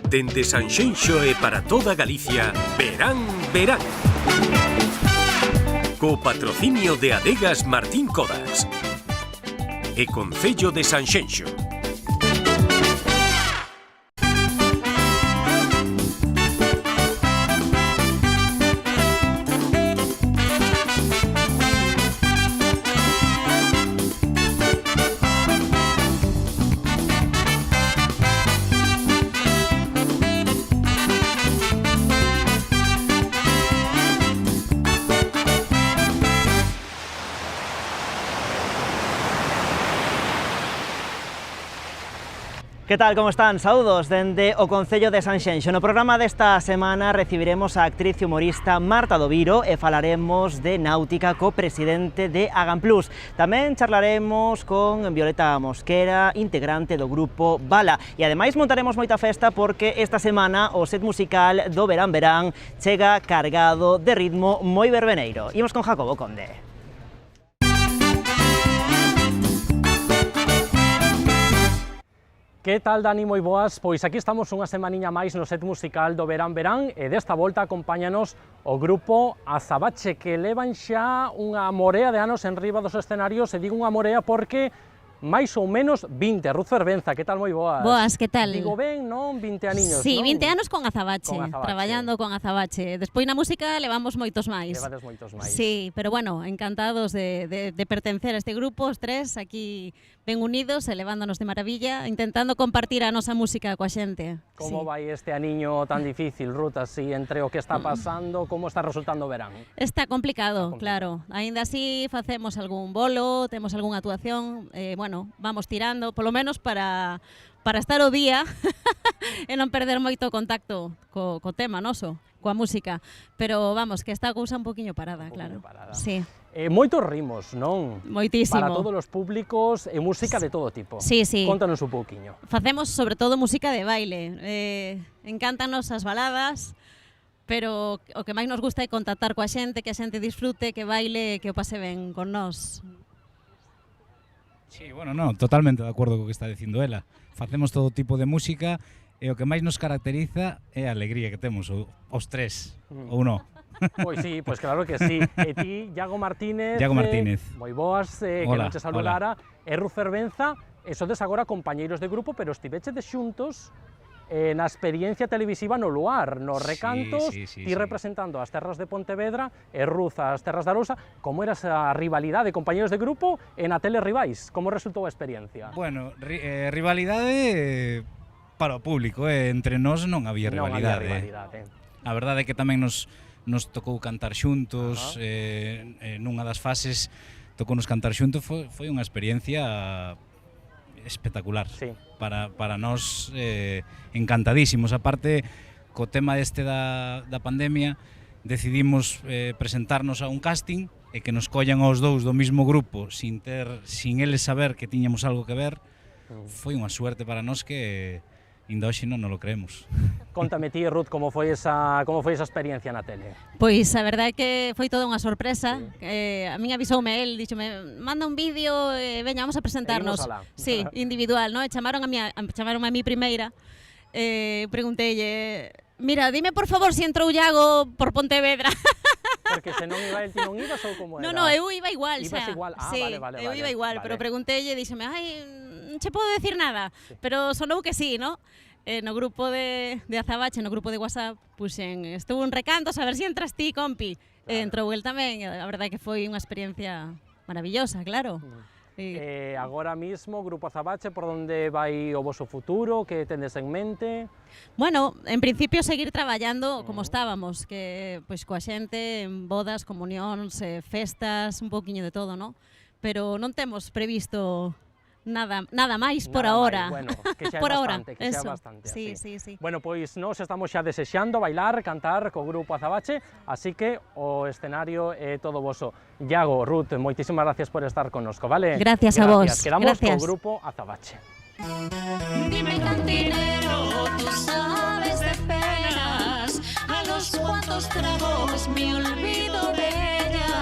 Dende Sanxenxo e para toda Galicia, Verán, Verán. Co patrocinio de Adegas Martín Codas e Concello de Sanxenxo. Que tal, como están? Saúdos dende o Concello de Sanxenxo. No programa desta semana recibiremos a actriz e humorista Marta Doviro e falaremos de náutica co presidente de Agamplus. Tamén charlaremos con Violeta Mosquera, integrante do grupo Bala. E ademais montaremos moita festa porque esta semana o set musical do Verán Verán chega cargado de ritmo moi verbeneiro. Imos con Jacobo Conde. Que tal, Dani, moi boas? Pois aquí estamos unha semaniña máis no set musical do Verán Verán e desta volta acompáñanos o grupo Azabache, que levan xa unha morea de anos en riba dos escenarios, e digo unha morea porque máis ou menos 20. Ruth Fervenza, que tal, moi boas? Boas, que tal? Digo ben, non? 20 aniños, sí, non? 20 anos con Azabache, traballando con Azabache. Despois na música levamos moitos máis. Levades moitos máis. Sí, pero bueno, encantados de pertencer a este grupo, os tres, aquí ben unidos, elevándonos de maravilla, intentando compartir a nosa música coa xente. Como vai este aniño tan difícil, Ruth, así, entre o que está pasando, como está resultando o verán? Está complicado, claro. Aínda así facemos algún bolo, temos algunha actuación, bueno, vamos tirando, polo menos para estar o día e non perder moito contacto co tema noso, coa música, pero vamos, que está a cousa un poquinho parada, claro. Sí. Moitos rimos, non? Moitísimo. Para todos os públicos e música de todo tipo. Sí, sí. Contanos un pouquiño. Facemos sobre todo música de baile. Encántanos as baladas, pero o que máis nos gusta é contactar coa xente, que a xente disfrute, que baile, que o pase ben con nós. Sí, bueno, no, totalmente de acordo co que está dicindo ela. Facemos todo tipo de música e o que máis nos caracteriza é a alegría que temos, os tres, ou non? Pois sí, pois claro que sí. E ti, Iago Martínez, moi boas, que non te saludara, e Ruth Fervenza, e sodes agora compañeiros de grupo, pero estivechedes xuntos na experiencia televisiva no Luar, nos recantos, ti representando as terras de Pontevedra e Ruth as terras da Arousa. Como era esa rivalidade de compañeiros de grupo e na tele rivais? Como resultou a experiencia? Bueno, rivalidade para o público, entre nós non había rivalidade. A verdade é que tamén nos tocou cantar xuntos, nunha das fases tocounos cantar xuntos, foi unha experiencia espectacular. Sí. Para nós, encantadísimos. Aparte, co tema este da pandemia, decidimos presentarnos a un casting e que nos collan aos dous do mesmo grupo sin eles saber que tiñamos algo que ver. Foi unha suerte para nós que ainda hoxe non lo creemos. Contame ti, Ruth, como foi esa experiencia na tele? Pois a verdade é que foi toda unha sorpresa. A min avisoume el, díxome, manda un vídeo, veña, vamos a presentarnos. Sí, individual, ¿no? Chamaronme a mí primeira. Pregunteille, mira, dime por favor si entrou Iago por Pontevedra. Porque se non iba el, ti non ibas ou como era? No, eu iba igual, Ibas igual? sí, vale. Eu iba igual, pero pregunteille, díxeme, ai, non che podo decir nada, pero sonou que sí, ¿no? No grupo de Azabache, no grupo de WhatsApp, puxen, estuvo un recanto, a ver si entras ti, compi. Entrou el tamén, a verdade que foi unha experiencia maravillosa, claro. Agora mismo, Grupo Azabache, por onde vai o voso futuro, que tendes en mente? Bueno, en principio seguir traballando como estábamos, que pois coa xente, en bodas, comunións, festas, un pouquiño de todo, ¿no? Pero non temos previsto nada máis por ahora. Bueno, que xa é por bastante, ahora, que xa é bastante. Sí. Bueno, pois nós estamos xa desexando bailar, cantar co Grupo Azabache, así que o escenario é todo voso. Iago, Ruth, moitísimas gracias por estar connosco, vale? Gracias a vos. Quedamos co Grupo Azabache. Dime, cantinero, tú sabes de penas, a los cuantos tragos me olvido de ella.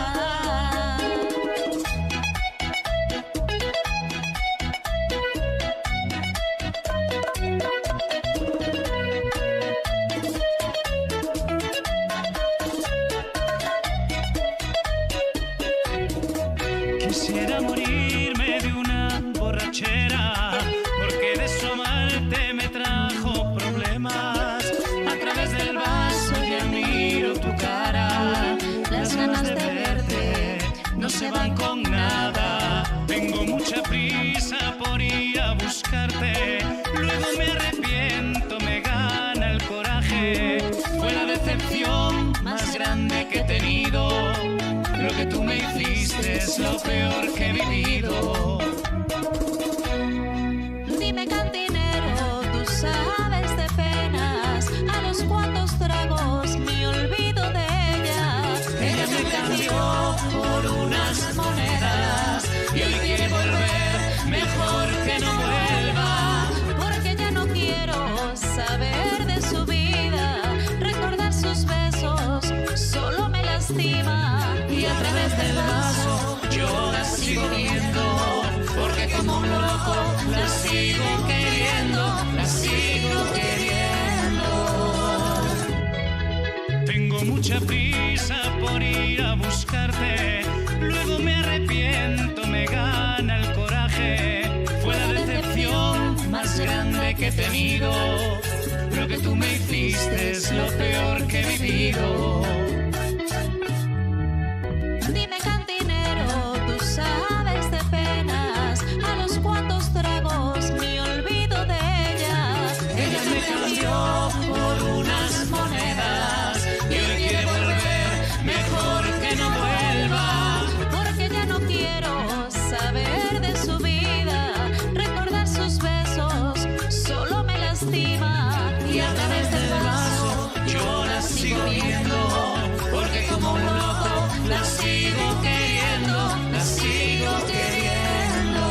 Quisiera morirme de una borrachera, porque de su amarte me trajo problemas. A través del vaso ya miro tu cara, las ganas de verte no se van con nada. Tengo mucha prisa por ir a buscarte, luego me arrepiento, me gana el coraje. Fue la decepción más grande que he tenido, lo que tú me hiciste es lo peor que he vivido. Dime, cantinero, tú sabes de penas, a los cuantos tragos me olvido de ella. Ella me cambió por unas monedas y hoy quiere volver, mejor que no vuelva. Porque ya no quiero saber de su vida, recordar sus besos solo me lastima. Y a través del vaso yo la sigo viendo, porque como un loco la sigo queriendo, la sigo queriendo. Tengo mucha prisa por ir a buscarte, luego me arrepiento, me gana el coraje. Fue la decepción más grande que he tenido, lo que tú me hiciste es lo peor que he vivido. Dime, cantinero, tú sabes de penas, a los cuantos tragos me olvido de ella. Ella me cambió por unas monedas y hoy quiere volver, mejor que no vuelva. Porque ya no quiero saber de su vida, recordar sus besos solo me lastima. Y a través del vaso yo la sigo viendo, porque como un loco la sigo queriendo, la sigo queriendo.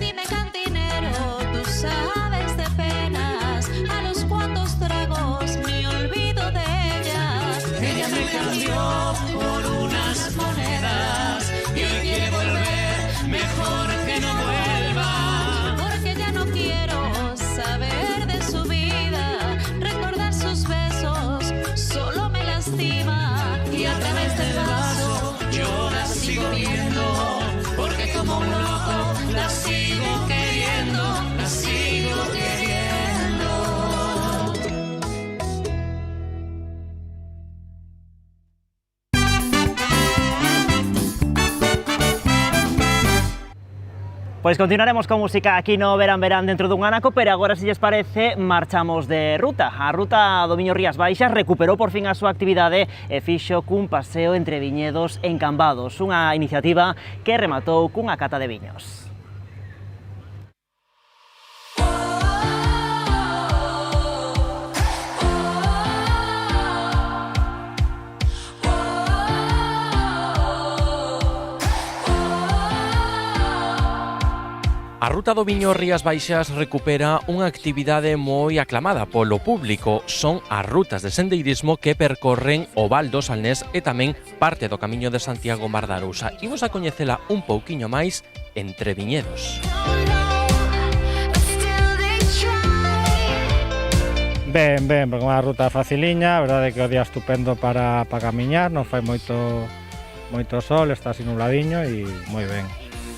Dime, cantinero, tú sabes de penas, a los cuantos tragos me olvido de ella. Ella me cambió por unas monedas y hoy quiere volver, mejor que no vuelva. Porque ya no quiero saber de su vida, recordar sus besos solo me lastima. Y a través del vaso yo la sigo viendo, porque como un loco la sigo queriendo, la sigo queriendo. Pois continuaremos con música aquí no Verán Verán dentro dun anaco, pero agora, se lles parece, marchamos de ruta. A ruta do Miño Rías Baixas recuperou por fin a súa actividade e fixo cun paseo entre viñedos encambados, unha iniciativa que rematou cunha cata de viños. A ruta do Miño Rías Baixas recupera unha actividade moi aclamada polo público. Son as rutas de sendeirismo que percorren o Val do Salnés e tamén parte do Camiño de Santiago Mar da Arousa. Imos a coñecela un pouquiño máis entre viñedos. Ben, porque é unha ruta faciliña, a verdade é que o día estupendo para camiñar, non fai moito sol, está así nubladiño e moi ben.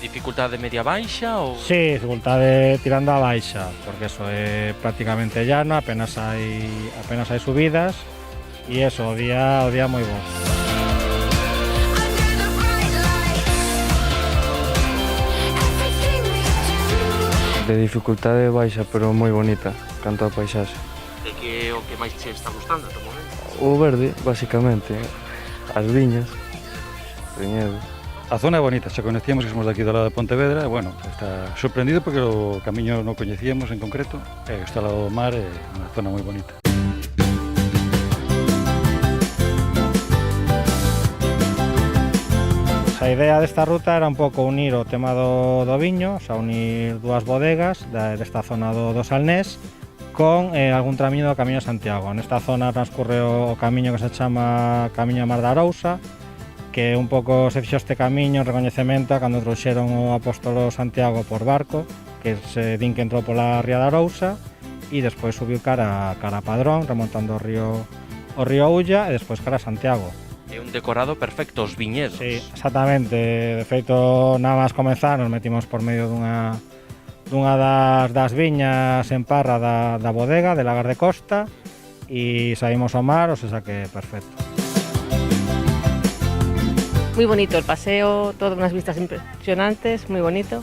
Dificultade media baixa ou...? Sí, dificultade tirando a baixa, porque eso é prácticamente llano, apenas hai subidas e eso, o día moi bo. De dificultade baixa, pero moi bonita, canto a paisaxe. E que o que máis che está gustando ata o momento? O verde, basicamente, as viñas, viñedo. A zona é bonita, xa coñecíamos que somos daqui do lado de Pontevedra e, bueno, está sorprendido porque o camiño non coñecíamos en concreto, e está ao lado do mar, é unha zona moi bonita. A idea desta ruta era un pouco unir o tema do viño, xa unir dúas bodegas desta zona do Salnés, con algún tramiño do Camiño de Santiago. Nesta zona transcurre o camiño que se chama Camiño Mar da Arousa, que un pouco se fixo este camiño en recoñecemento a cando trouxeron o apóstolo Santiago por barco, que se din que entrou pola ría da Arousa e despois subiu cara a Padrón, remontando o río Ulla e despois cara a Santiago. É un decorado perfecto, os viñedos. Sí, exactamente. De feito, nada máis comenzar, nos metimos por medio dunha das viñas en Parra da bodega de Lagar de Costa e saímos ao mar, o sea que perfecto. Muy bonito el paseo, todas unas vistas impresionantes, muy bonito.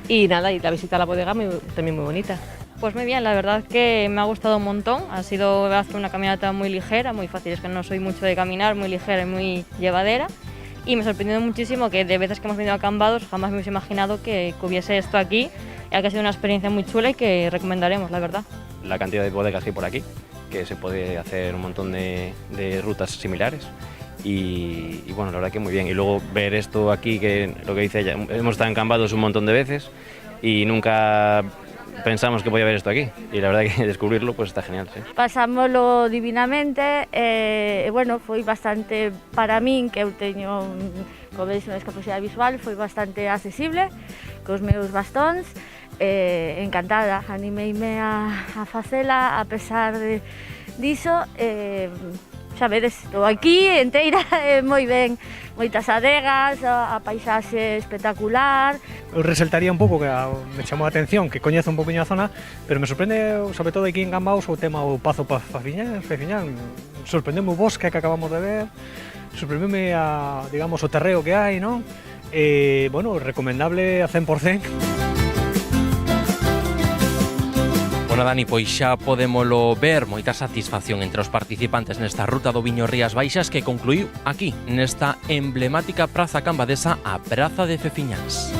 Y nada, y la visita a la bodega también muy bonita. Pues muy bien, la verdad que me ha gustado un montón. Ha sido una caminata muy ligera, muy fácil, es que no soy mucho de caminar, muy ligera y muy llevadera. Y me ha sorprendido muchísimo que de veces que hemos venido a Cambados jamás me hubiese imaginado que hubiese esto aquí, ya que ha sido una experiencia muy chula y que recomendaremos, la verdad. La cantidad de bodegas que hay por aquí, que se puede hacer un montón de rutas similares. Y bueno, la verdad que muy bien. Y luego ver esto aquí, que lo que dice ella, hemos estado en Cambados un montón de veces y nunca pensamos que podía haber esto aquí. Y la verdad que descubrirlo pues está genial, sí. Pasámoslo divinamente, bueno, foi bastante, para min, que eu teño, como veis, unha discapacidade visual, foi bastante accesible, cos meus bastóns, encantada, animeime a facela, a pesar diso, xa vedes, estou aquí enteira, moi ben, moitas adegas, a paisaxe espectacular. Eu resaltaría un pouco que me chamou a atención, que coñezo un pouquinho a zona, pero me sorprende, sobre todo aquí en Cambados, o tema do Pazo Fafiñán, sorprendeu o bosque que acabamos de ver, sorprendeu-me digamos, o terreo que hai, non? Bueno, recomendable a 100%. Bueno, Dani, pois xa podémolo ver, moita satisfacción entre os participantes nesta ruta do Viño Rías Baixas que concluiu aquí, nesta emblemática praza cambadesa, a Praza de Feciñáns.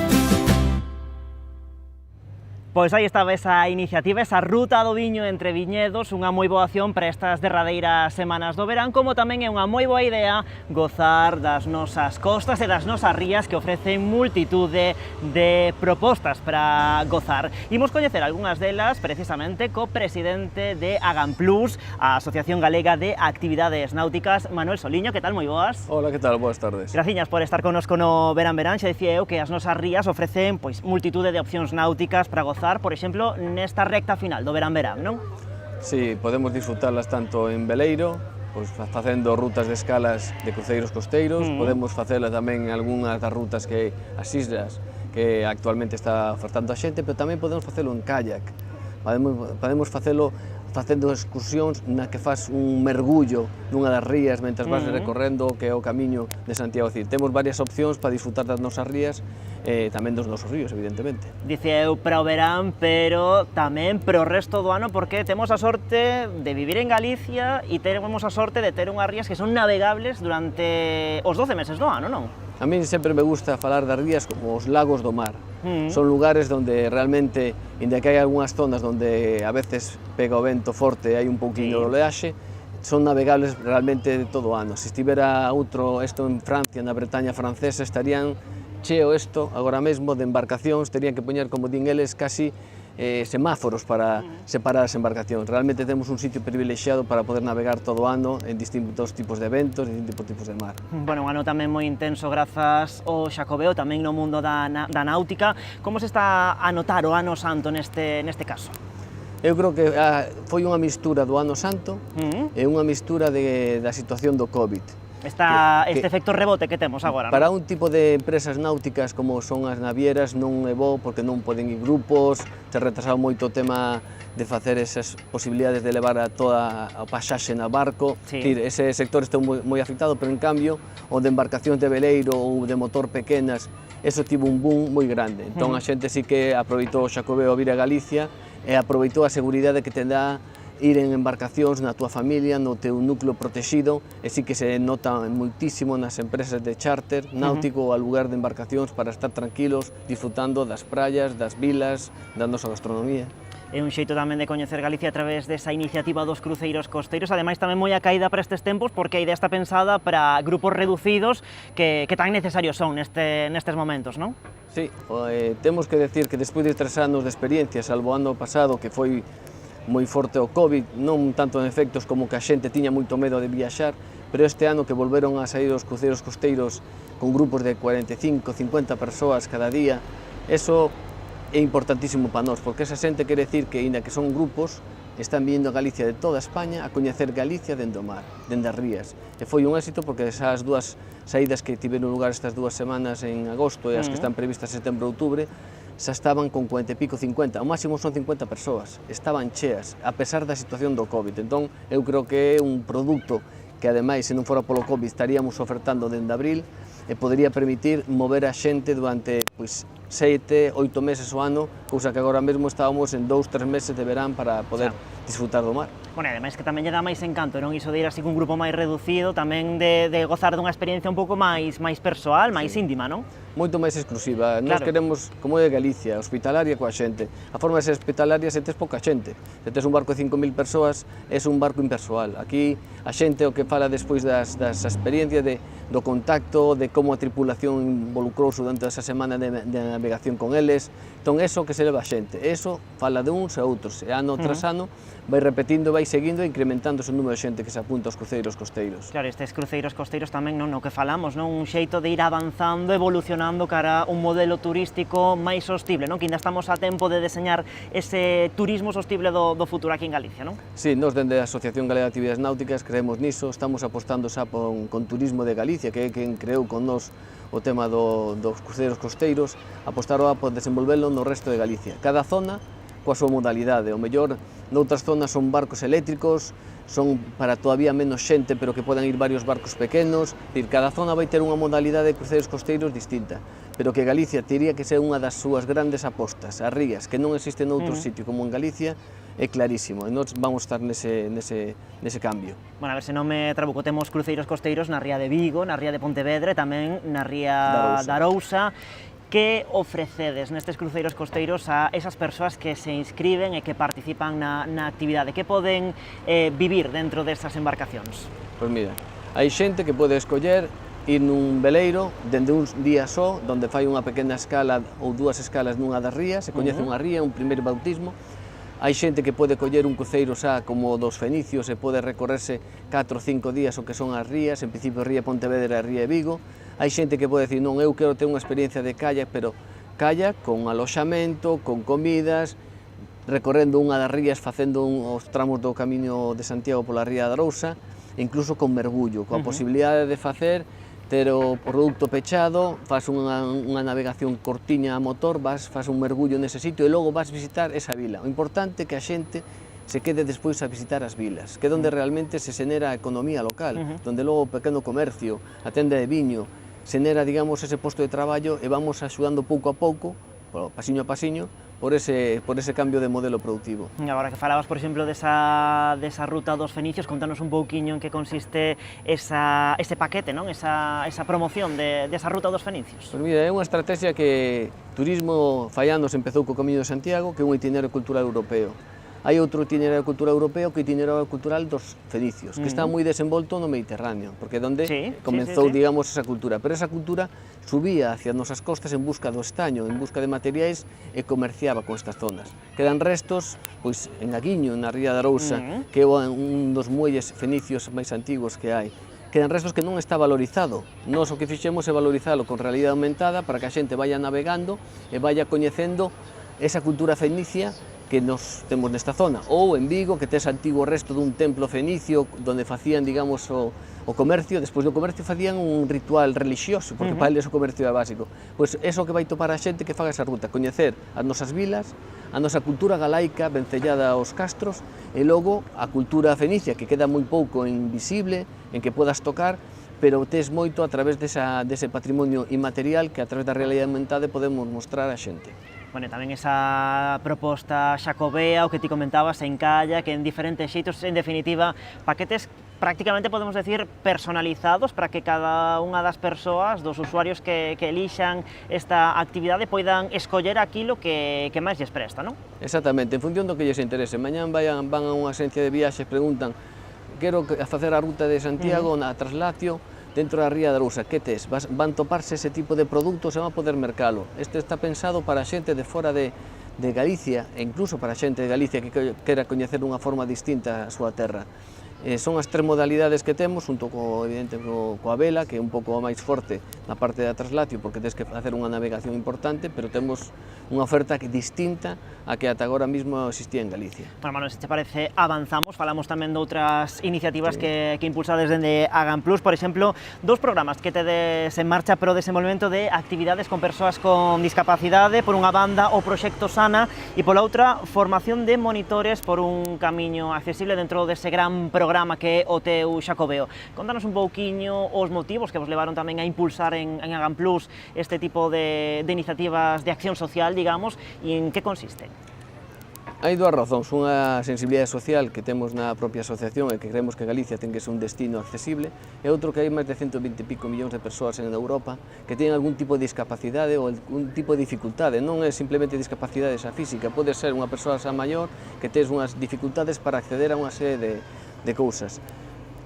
Pois aí estaba esa iniciativa, esa ruta do viño entre viñedos, unha moi boa acción para estas derradeiras semanas do verán, como tamén é unha moi boa idea gozar das nosas costas e das nosas rías que ofrecen multitude de propostas para gozar. Imos coñecer algunhas delas precisamente co presidente de Agamplus, a Asociación Galega de Actividades Náuticas, Manuel Soliño. Que tal, moi boas? Hola, que tal? Boas tardes. Graciñas por estar connosco no Verán Verán. Xa dicía eu que as nosas rías ofrecen pois multitude de opcións náuticas para gozar, por exemplo, nesta recta final do verán-verán, non? Sí, podemos disfrutarlas tanto en veleiro, pois facendo rutas de escalas de cruceiros costeiros, podemos facelas tamén en algunhas das rutas que as islas que actualmente está ofertando a xente, pero tamén podemos facelo en kayak. Podemos facelo facendo excursións na que faz un mergullo nunha das rías mentras vas recorrendo o que é o camiño de Santiago. É dicir, temos varias opcións para disfrutar das nosas rías e tamén dos nosos ríos, evidentemente. Dice eu para o verán, pero tamén para o resto do ano, porque temos a sorte de vivir en Galicia e temos a sorte de ter unhas rías que son navegables durante os 12 meses do ano, non? A mí sempre me gusta falar das rías como os lagos do mar. Son lugares donde realmente, inda que hai algunhas zonas donde a veces pega o vento forte e hai un pouquinho de oleaxe, son navegables realmente todo o ano. Se estivera isto en Francia, na Bretaña francesa, estarían cheo isto agora mesmo de embarcacións, terían que poñer, como din eles, casi semáforos para separar as embarcacións. Realmente temos un sitio privilexiado para poder navegar todo o ano en distintos tipos de eventos, en distintos tipos de mar. Bueno, un ano tamén moi intenso grazas ao Xacobeo, tamén no mundo da náutica. Como se está a notar o Ano Santo neste caso? Eu creo que foi unha mistura do Ano Santo e unha mistura da situación do Covid. Este efecto rebote que temos agora, non? Para un tipo de empresas náuticas como son as navieras non é bo porque non poden ir grupos, se retrasado moito o tema de facer esas posibilidades de levar a toda a pasaxe na barco. Ese sector está moi afectado, pero en cambio o de embarcacións de veleiro ou de motor pequenas, eso tivo un boom moi grande. Entón a xente sí que aproveitou o Xacobeo a vir a Galicia e aproveitou a seguridade que te dá ir en embarcacións na túa familia, no teu núcleo protegido, e sí que se nota moitísimo nas empresas de charter náutico ao lugar de embarcacións para estar tranquilos, disfrutando das praias, das vilas, da nosa gastronomía. É un xeito tamén de coñecer Galicia a través desa iniciativa dos cruceiros costeiros, ademais tamén moi a caída para estes tempos, porque a idea está pensada para grupos reducidos que tan necesarios son nestes momentos, non? Sí, temos que decir que despois de 3 anos de experiencia, salvo o ano pasado que foi moi forte o COVID, non tanto en efectos como que a xente tiña moito medo de viaxar, pero este ano que volveron a sair os cruceiros costeiros con grupos de 45, 50 persoas cada día, eso é importantísimo para nós, porque esa xente quere decir que, ainda que son grupos, están vindo a Galicia de toda España a coñecer Galicia dende o mar, dende as rías. E foi un éxito porque esas dúas saídas que tiveron lugar estas 2 semanas en agosto e as que están previstas en setembro e outubro, xa estaban con 40 e pico, 50, ao máximo son 50 persoas, estaban cheas, a pesar da situación do COVID. Entón, eu creo que é un produto que, ademais, se non fora polo COVID, estaríamos ofertando dende abril e podería permitir mover a xente durante 7, 8 meses o ano, cousa que agora mesmo estábamos en 2, 3 meses de verán para poder disfrutar do mar. Bueno, e ademais que tamén lle dá máis encanto, non iso de ir así cun grupo máis reducido, tamén de gozar dunha experiencia un pouco máis persoal, máis íntima, non? Moito máis exclusiva. Nós queremos, como é Galicia, hospitalaria coa xente. A forma de ser hospitalaria se tes pouca xente. Se tes un barco de 5.000 persoas, é un barco impersoal. Aquí a xente o que fala despois das experiencias do contacto, de como a tripulación involucrouse durante esa semana de navegación con eles. Entón, eso que se leva a xente. Eso fala de uns e outros. E ano tras ano vai repetindo, vai seguindo e incrementándose o número de xente que se apunta aos cruceiros costeiros. Claro, estes cruceiros costeiros tamén non no que falamos, non? Un xeito de ir avanzando, evolucionando cara a un modelo turístico máis sostible, non? Que ainda estamos a tempo de deseñar ese turismo sostible do futuro aquí en Galicia, non? Sí, nós dende a Asociación Galega de Actividades Náuticas creemos niso, estamos apostando xa con Turismo de Galicia, que é quen creou con nós o tema dos cruceiros costeiros, apostar por desenvolverlo no resto de Galicia. Cada zona coa súa modalidade, o mellor noutras zonas son barcos eléctricos, son para todavía menos xente, pero que podan ir varios barcos pequenos, cada zona vai ter unha modalidade de cruceiros costeiros distinta, pero que Galicia teria que ser unha das súas grandes apostas, as rías, que non existe noutro sitio como en Galicia, é clarísimo, e nós vamos estar nese cambio. Bueno, a ver se non me trabuco, temos cruceiros costeiros na ría de Vigo, na ría de Pontevedra e tamén na ría da Arousa. Que ofrecedes nestes cruceiros costeiros a esas persoas que se inscriben e que participan na actividade? Que poden vivir dentro destas embarcacións? Pois mira, hai xente que pode escoller ir nun veleiro dende un día só, donde fai unha pequena escala ou 2 escalas nunha das rías, se coñece unha ría, un primeiro bautismo. Hai xente que pode coller un cruceiro xa como dos fenicios e pode recorrerse 4 ou 5 días o que son as rías, en principio ría Pontevedra e ría Vigo. Hai xente que pode decir, non, eu quero ter unha experiencia de kayak, pero kayak con aloxamento, con comidas, recorrendo unha das rías, facendo os tramos do Camiño de Santiago pola ría da Arousa, e incluso con mergullo, coa posibilidade de facer ter o produto pechado, faz unha navegación cortiña a motor, faz un mergullo nese sitio e logo vas visitar esa vila. O importante é que a xente se quede despois a visitar as vilas, que é onde realmente se xenera a economía local, donde logo o pequeno comercio, a tenda de viño, xenera, digamos, ese posto de traballo e vamos axudando pouco a pouco, pasiño a pasiño, por ese cambio de modelo productivo. Agora que falabas, por exemplo, desa ruta dos fenicios, contanos un pouquiño en que consiste ese paquete, non? Esa promoción desa ruta dos fenicios. Pois mira, é unha estrategia que Turismo fai anos empezou co Camiño de Santiago, que é un itinerario cultural europeo. Hai outro itinerario cultural europeo que é o itinerario cultural dos fenicios, que está moi desenvolto no Mediterráneo, porque é onde comenzou, digamos, esa cultura. Pero esa cultura subía hacia as nosas costas en busca do estaño, en busca de materiais e comerciaba con estas zonas. Quedan restos, pois, en Aguiño, na ría da Arousa, que é un dos muelles fenicios máis antigos que hai. Quedan restos que non está valorizado. Nós o que fixemos é valorizalo con realidade aumentada para que a xente vaya navegando e vaya coñecendo esa cultura fenicia que nos temos nesta zona, ou en Vigo, que tes antigo resto dun templo fenicio onde facían, digamos, o comercio, despois do comercio facían un ritual religioso, porque para eles o comercio é básico. Pois eso que vai topar a xente que faga esa ruta, coñecer as nosas vilas, a nosa cultura galaica vencellada aos castros, e logo a cultura fenicia, que queda moi pouco invisible, en que podas tocar, pero tes moito a través dese patrimonio inmaterial que a través da realidade aumentada podemos mostrar a xente. Bueno, tamén esa proposta xacobea, o que ti comentabas, en kayak, en diferentes xeitos, en definitiva, paquetes prácticamente podemos decir personalizados para que cada unha das persoas, dos usuarios que elixan esta actividade poidan escoller aquilo que máis lles presta, non? Exactamente, en función do que lles interese. Mañán van a unha agencia de viaxes, preguntan, quero facer a ruta de Santiago na Traslacio, dentro da ría da Arousa, que tes? Van toparse ese tipo de produtos e van a poder mercalo. Este está pensado para xente de fora de de Galicia, e incluso para a xente de Galicia que quera coñecer unha forma distinta a súa terra. Son as tres modalidades que temos, junto coa vela, que é un pouco máis forte na parte da traslatio, porque tens que facer unha navegación importante, pero temos unha oferta distinta a que ata agora mesmo existía en Galicia. Bueno, Manuel, se te parece, avanzamos, falamos tamén de outras iniciativas que impulsades dende Agan Plus, por exemplo, dous programas que tedes en marcha para o desenvolvemento de actividades con persoas con discapacidade, por unha banda o Proxecto Sana, e pola outra, formación de monitores por un camiño accesible dentro dese gran programa que é o teu Xacobeo. Contanos un pouquiño os motivos que vos levaron tamén a impulsar en Agan Plus este tipo de iniciativas de acción social, digamos, e en que consiste? Hai dúas razóns, unha sensibilidade social que temos na propia asociación e que creemos que Galicia ten que ser un destino accesible, e outro que hai máis de 120 e pico millóns de persoas en Europa que teñen algún tipo de discapacidade ou algún tipo de dificultade. Non é simplemente discapacidade esa física, pode ser unha persoa xa maior que tes unhas dificultades para acceder a unha serie de cousas.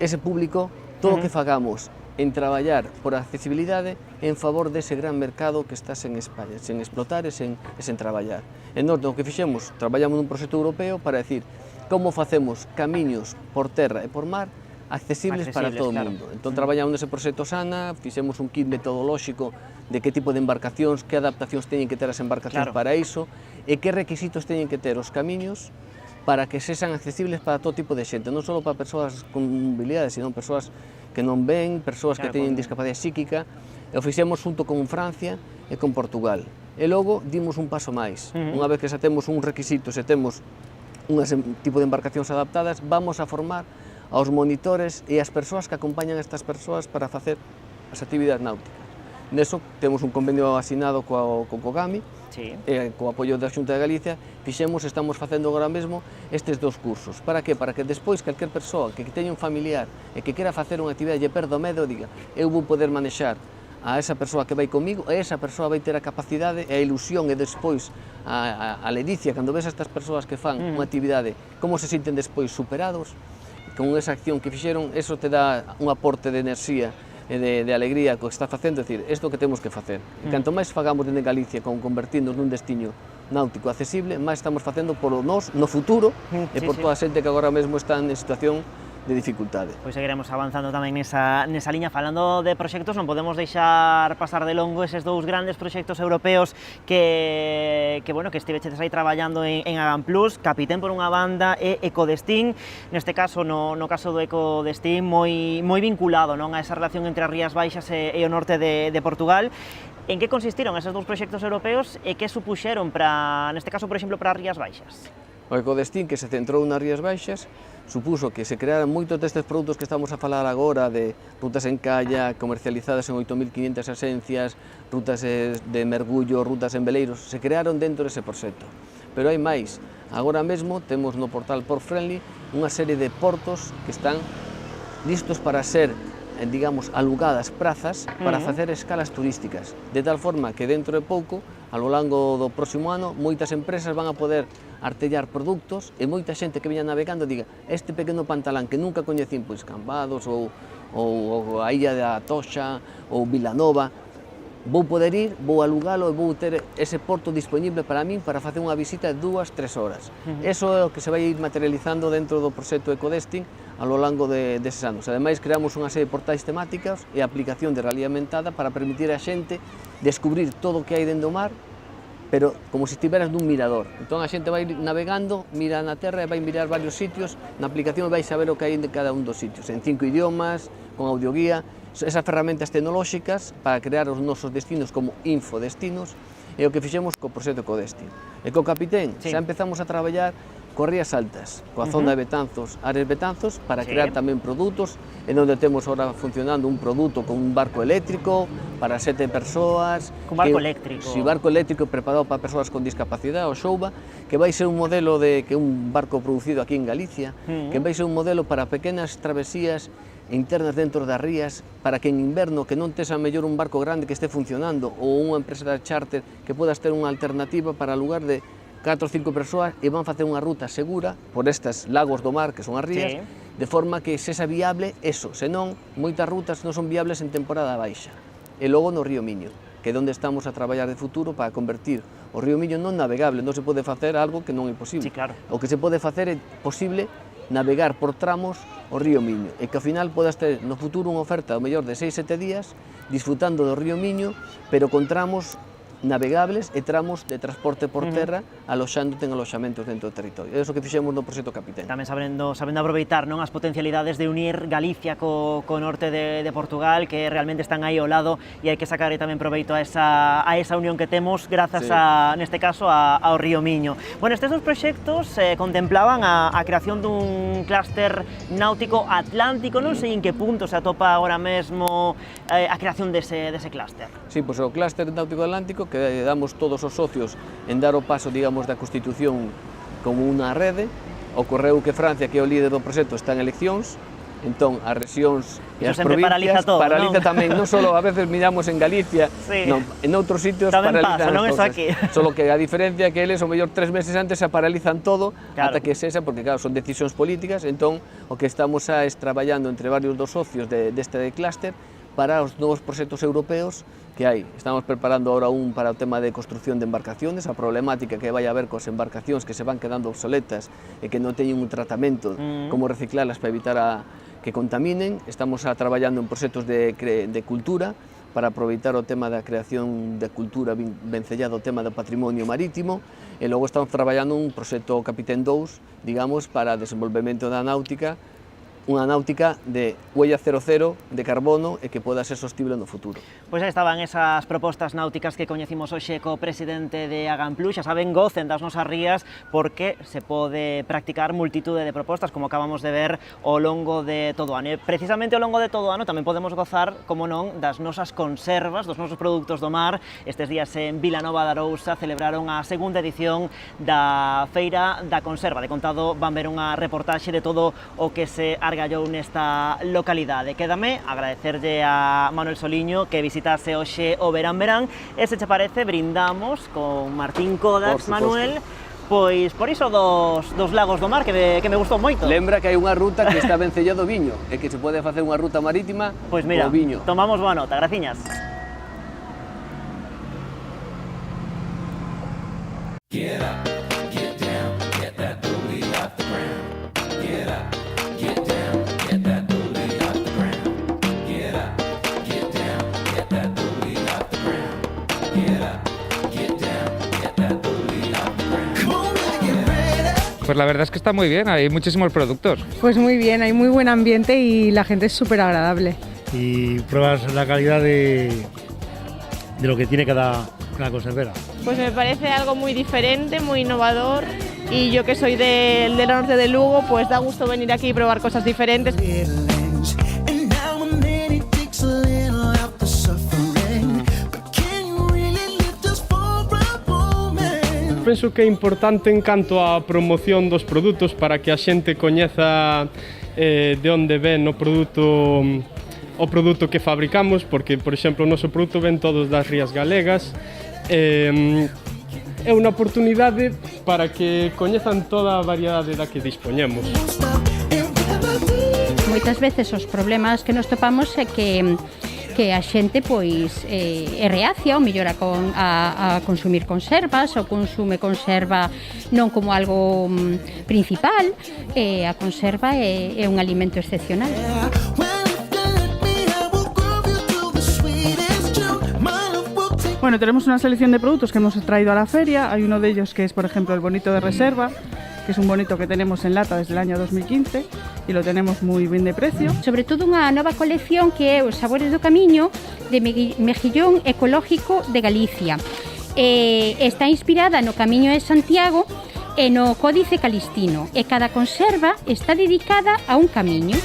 Ese público, todo o que fagamos en traballar por accesibilidade en favor dese gran mercado que está sen España, sen explotar e sen traballar. E nós, o que fixemos, traballamos nun proxecto europeo para decir como facemos camiños por terra e por mar accesibles para todo o mundo. Entón, traballamos nese proxecto Sana, fixemos un kit metodolóxico de que tipo de embarcacións, que adaptacións teñen que ter as embarcacións para iso, e que requisitos teñen que ter os camiños para que sexan accesibles para todo tipo de xente, non só para persoas con mobilidade, senón persoas que non ven, persoas que teñen discapacidade psíquica, e o fixemos junto con Francia e con Portugal. E logo dimos un paso máis. Unha vez que xa temos un requisito, se temos un tipo de embarcacións adaptadas, vamos a formar aos monitores e as persoas que acompañan a estas persoas para facer as actividades náuticas. Neso temos un convenio asinado co COGAMI, co apoio da Xunta de Galicia, estamos facendo agora mesmo estes dous cursos. Para que? Para que despois calquer persoa que teña un familiar e que quera facer unha actividade e perda o medo, diga, eu vou poder manexar a esa persoa que vai comigo, e esa persoa vai ter a capacidade e a ilusión e despois a ledicia, cando ves a estas persoas que fan unha actividade, como se sinten despois superados, con esa acción que fixeron, eso te dá un aporte de enerxía e de alegría que está facendo, decir, isto que temos que facer. E canto máis fagamos dende Galicia con convertirnos nun destino náutico accesible, máis estamos facendo polo nós no futuro e por toda a xente que agora mesmo está en situación de dificultade. Pois seguiremos avanzando tamén nesa liña. Falando de proxectos, non podemos deixar pasar de longo eses dous grandes proxectos europeos que estivechedes aí traballando en Agan Plus, Capitén por unha banda e Ecodestín, neste caso, no caso do Ecodestín, moi vinculado, non, a esa relación entre as Rías Baixas e o norte de Portugal. En que consistiron eses dous proxectos europeos e que supuxeron neste caso, por exemplo, para as Rías Baixas? O Ecodestín, que se centrou nas Rías Baixas, supuso que se crearan moitos destes produtos que estamos a falar agora, de rutas en calla, comercializadas en 8.500 asencias, rutas de mergullo, rutas en veleiros, se crearon dentro dese proxecto. Pero hai máis. Agora mesmo temos no portal Port Friendly unha serie de portos que están listos para ser, digamos, alugadas prazas para facer escalas turísticas, de tal forma que dentro de pouco, ao longo do próximo ano, moitas empresas van a poder artellar produtos e moita xente que veña navegando diga, este pequeno pantalán que nunca coñecín, pois Cambados ou a Illa da Toxa ou Vilanova, vou poder ir, vou alugalo e vou ter ese porto disponible para min para facer unha visita de 2-3 horas. Eso é o que se vai ir materializando dentro do proxecto Ecodestín ao longo deses anos. Ademais, creamos unha serie de portais temáticas e aplicación de realidade aumentada para permitir a xente descubrir todo o que hai dentro do mar, pero como se estiveras nun mirador. Entón a xente vai navegando, mira na terra e vai mirar varios sitios, na aplicación vai saber o que hai en cada un dos sitios, en 5 idiomas, con audioguía, esas ferramentas tecnolóxicas para crear os nosos destinos como infodestinos, é o que fixemos co proxecto Ecodestín. E co Capitén, xa empezamos a traballar coas Rías Altas, coa zona de Betanzos, Ares Betanzos, para crear tamén produtos, en onde temos ahora funcionando un produto con un barco eléctrico para 7 persoas. Un barco eléctrico? Si, barco eléctrico preparado para persoas con discapacidade, o Xouba, que vai ser un modelo que é un barco producido aquí en Galicia, que vai ser un modelo para pequenas travesías internas dentro das rías, para que en inverno, que non tes a mellor un barco grande que este funcionando, ou unha empresa de charter que podas ter unha alternativa para lugar de 4 ou 5 persoas e van facer unha ruta segura por estes lagos do mar, que son as rías, de forma que sexa viable eso, senón moitas rutas non son viables en temporada baixa. E logo no río Miño, que é onde estamos a traballar de futuro para convertir o río Miño non navegable. Non se pode facer algo que non é posible. Sí, claro. O que se pode facer é posible navegar por tramos o río Miño e que ao final podas ter no futuro unha oferta ao mellor de 6-7 días disfrutando do río Miño, pero con tramos navegables e tramos de transporte por terra aloxándote en aloxamentos dentro do territorio. É iso que fixemos no proxecto Capitán. Tamén sabendo aproveitar non as potencialidades de unir Galicia co norte de Portugal, que realmente están aí ao lado e hai que sacar tamén proveito a esa unión que temos grazas neste caso ao río Miño. Bueno, estes dos proxectos contemplaban a creación dun clúster náutico atlántico, non sei en que punto se atopa agora mesmo a creación dese clúster. Sí, pois o clúster náutico atlántico que damos todos os socios en dar o paso, digamos, da Constitución como unha rede. Ocorreu que Francia, que é o líder do proxecto, está en eleccións, entón as rexións e as provincias paraliza tamén, non só a veces miramos en Galicia, non, en outros sitios tamén paralizan pasa, non as eso cosas. aquí. Solo que a diferencia é que eles, o mellor 3 meses antes, se paralizan todo ata que cesa, porque claro, son decisións políticas, entón o que estamos é traballando entre varios dos socios deste clúster para os novos proxectos europeos que hai. Estamos preparando ahora un para o tema de construcción de embarcaciones, a problemática que vai haber cos embarcacións que se van quedando obsoletas e que non teñen un tratamento, como reciclalas para evitar que contaminen. Estamos traballando en proxectos de cultura para aproveitar o tema da creación de cultura vencellado ao tema do patrimonio marítimo, e logo estamos traballando un proxecto Capitán 2, digamos, para desenvolvemento da náutica, unha náutica de huella 00 de carbono e que poda ser sostible no futuro. Pois aí estaban esas propostas náuticas que coñecimos hoxe co presidente de Agamplus. Xa saben, gocen das nosas rías porque se pode practicar multitude de propostas, como acabamos de ver ao longo de todo o ano. E precisamente ao longo de todo o ano tamén podemos gozar, como non, das nosas conservas, dos nosos produtos do mar. Estes días en Vilanova de Arousa celebraron a segunda edición da Feira da Conserva. De contado van ver unha reportaxe de todo o que se argallou nesta localidade. Quédame agradecerlle a Manuel Soliño que visitase hoxe o Verán, e se che parece brindamos con Martín Codax, Manuel, pois por iso dos lagos do mar que me gustou moito. Lembra que hai unha ruta que está vencellado do viño e que se pode facer unha ruta marítima pois mira, co viño. Tomamos boa nota, graciñas. Get up, get down, get that booty off the ground. Get up, get down, get that booty off the ground. Get up, get down, get that booty off the ground. Get up, get down, get that booty off the ground. Come on, get ready. Pues la verdad es que está muy bien, hay muchísimos productos. Pues muy bien, hay muy buen ambiente y la gente es súper agradable. Y pruebas la calidad de lo que tiene cada conservera. Pues me parece algo muy diferente, muy innovador, y yo que soy del norte de Lugo, pues da gusto venir aquí y probar cosas diferentes. Penso que é importante en canto á promoción dos produtos para que a xente coñeza de onde ven o produto que fabricamos, porque, por exemplo, o noso produto ven todos das rías galegas. É unha oportunidade para que coñezan toda a variedade da que dispoñemos. Moitas veces os problemas que nos topamos é que a xente pois é reacia ou mellor a consumir conservas, ou consume conserva non como algo principal, a conserva é un alimento excepcional. Bueno, tenemos una selección de productos que hemos traído a la feria. Hay uno de ellos que es, por ejemplo, el bonito de reserva, que es un bonito que tenemos en lata desde el año 2015 y lo tenemos muy bien de precio. Sobre todo unha nova colección que é os Sabores do Camiño de mexillón ecológico de Galicia. Está inspirada no Camiño de Santiago e no Códice Calistino, e cada conserva está dedicada a un camiño.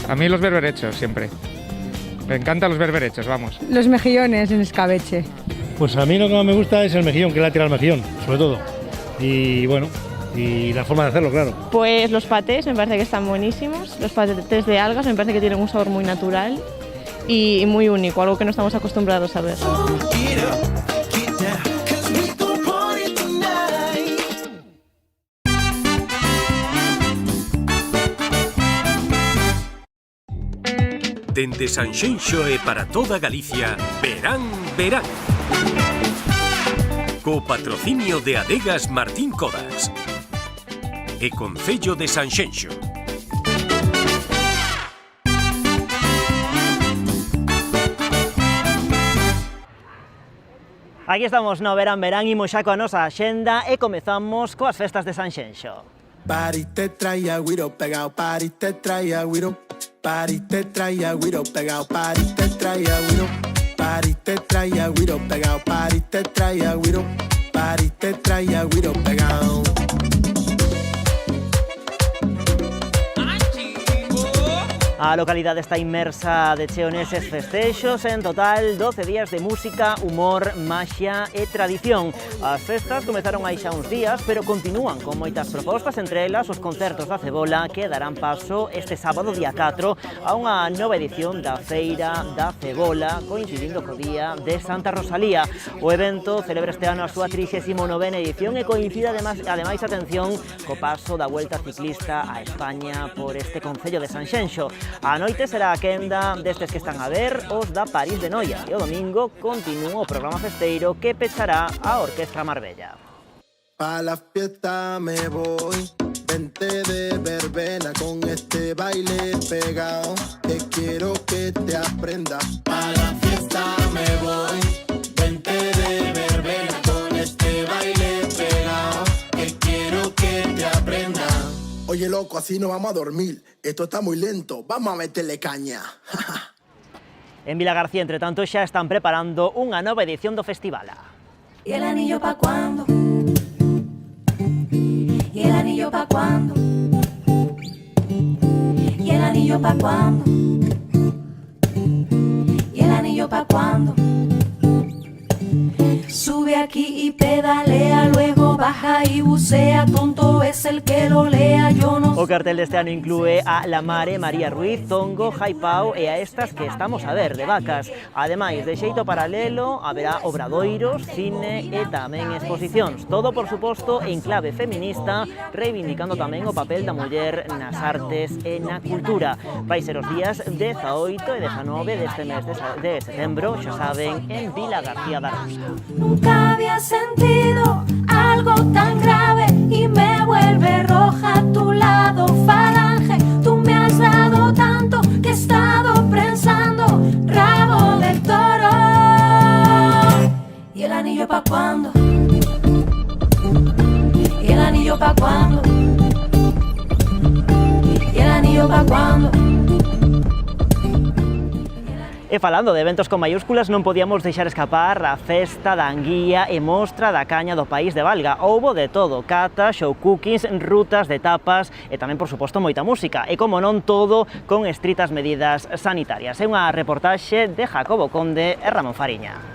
A mí los berberechos siempre. Me encantan los berberechos, vamos. Los mejillones en escabeche. Pues a mí lo que más me gusta es el mejillón, que es la tira al mejillón, sobre todo. Y bueno, y la forma de hacerlo, claro. Pues los patés me parece que están buenísimos. Los patés de algas me parece que tienen un sabor muy natural y muy único, algo que no estamos acostumbrados a ver. Dende Sanxenxo e para toda Galicia, Verán, Verán. Co patrocinio de Adegas Martín Codas e Concello de Sanxenxo. Aquí estamos no Verán, Verán, imos xa coa nosa axenda e comezamos coas festas de Sanxenxo. Pari te traía güiro pegado, pari te traía güiro, pari te traía güiro pegado, pari te traía güiro, pari te traía güiro pegado, pari te traía güiro, pari te traía güiro pegado. A localidade está inmersa de cheo neses festexos, en total 12 días de música, humor, maxia e tradición. As festas comezaron hai xa uns días, pero continúan con moitas propostas, entre elas os concertos da Cebola, que darán paso este sábado día 4 a unha nova edición da Feira da Cebola, coincidindo co día de Santa Rosalía. O evento celebra este ano a súa 39ª edición e coincide ademais, atención, co paso da Vuelta Ciclista a España por este concello de Sanxenxo. A noite será a quenda destes que están a ver os da París de Noia e o domingo continúa o programa festeiro que pechará a Orquestra Marbella. Pa la fiesta me voy, vente de verbena con este baile pegado, que quiero que te aprendas. Pa la fiesta me voy, vente de verbena con este baile pegado, que quiero que te aprendas. Oye, loco, así no vamos a dormir. Esto está muy lento. Vamos a meterle caña. En Vilagarcía, entre tanto, xa están preparando unha nova edición do festival. ¿Y el anillo pa' cuándo? ¿Y el anillo pa' cuándo? ¿Y el anillo pa' cuándo? ¿Y el anillo pa' cuándo? Sube aquí y pedalea, luego baja y bucea, tonto es el que lo lea, yo no... O cartel deste ano inclúe a La Mare, María Ruiz, Zongo, Jaipao e a estas que estamos a ver, de Vacas. Ademais, de xeito paralelo, haberá obradoiros, cine e tamén exposicións. Todo, por suposto, en clave feminista, reivindicando tamén o papel da muller nas artes e na cultura. Vai ser os días 18 e 19 deste mes de setembro, xa saben, en Vilagarcía da Rosa. Nunca había sentido algo tan grave y me vuelve roja a tu lado, falange. Tú me has dado tanto que he estado pensando, rabo de toro. ¿Y el anillo pa' cuándo? ¿Y el anillo pa' cuándo? ¿Y el anillo pa' cuándo? E falando de eventos con mayúsculas, non podíamos deixar escapar a festa da anguía e mostra da caña do país de Valga. Houbo de todo, cata, show cookings, rutas de tapas e tamén, por suposto, moita música. E, como non, todo con estritas medidas sanitarias. É unha reportaxe de Jacobo Conde e Ramón Fariña.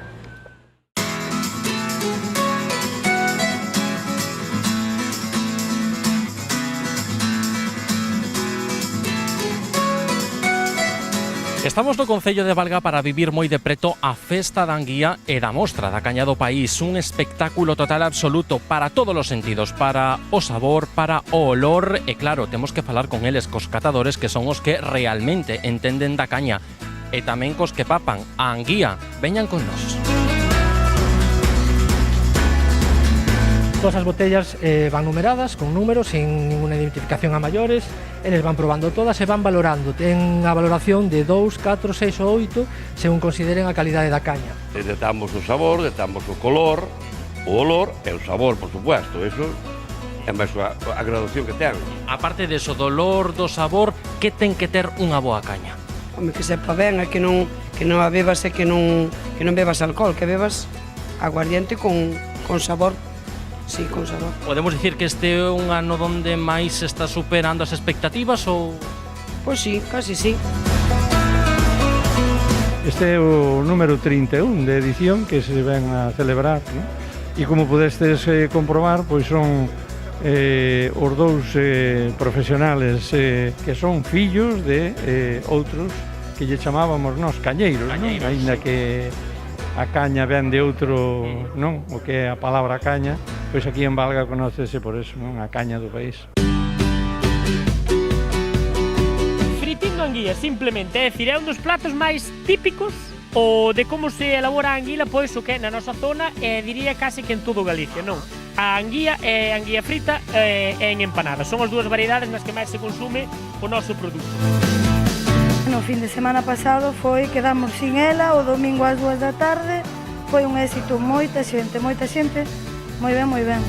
Estamos no Concello de Valga para vivir moi de preto a Festa da Anguía e da Mostra da Caña do País, un espectáculo total absoluto para todos os sentidos, para o sabor, para o olor e claro, temos que falar con eles, cos catadores que son os que realmente entenden da caña e tamén cos que papan a anguía. Veñan con nós. Todas as botellas van numeradas, con números, sin ninguna identificación a maiores. Eles van probando todas e van valorando. Ten a valoración de 2, 4, 6 ou 8, según consideren a calidade da caña. Detectamos o sabor, detectamos o color, o olor e o sabor, por supuesto. Eso é máis a graduación que ten. A parte deso, do olor, do sabor, que ten que ter unha boa caña? Home, que sepa ben, que non a bebas e que non bebas alcohol, que bebas aguardiente con sabor. Sí, con sabor. Podemos dicir que este é un ano donde máis está superando as expectativas ou...? Pois sí, casi sí. Este é o número 31 de edición que se ven a celebrar, ¿no? E como podestes comprobar, pois son os dous profesionales que son fillos de outros que lle chamábamos nós cañeiros, non? Ainda que a caña ven de outro, non? O que é a palabra caña, pois aquí en Valga conócese por eso, non? A caña do país. Fritín unha anguía, simplemente, é dicir, é un dos platos máis típicos o de como se elabora a anguila, pois o que é na nosa zona, diría casi que en todo Galicia, non? A anguía é anguía frita e en empanada, son as dúas variedades nas que máis se consume o noso produto. No fin de semana pasado quedamos sin ela, o domingo ás 2 da tarde, foi un éxito, moita xente, moi ben, moi ben.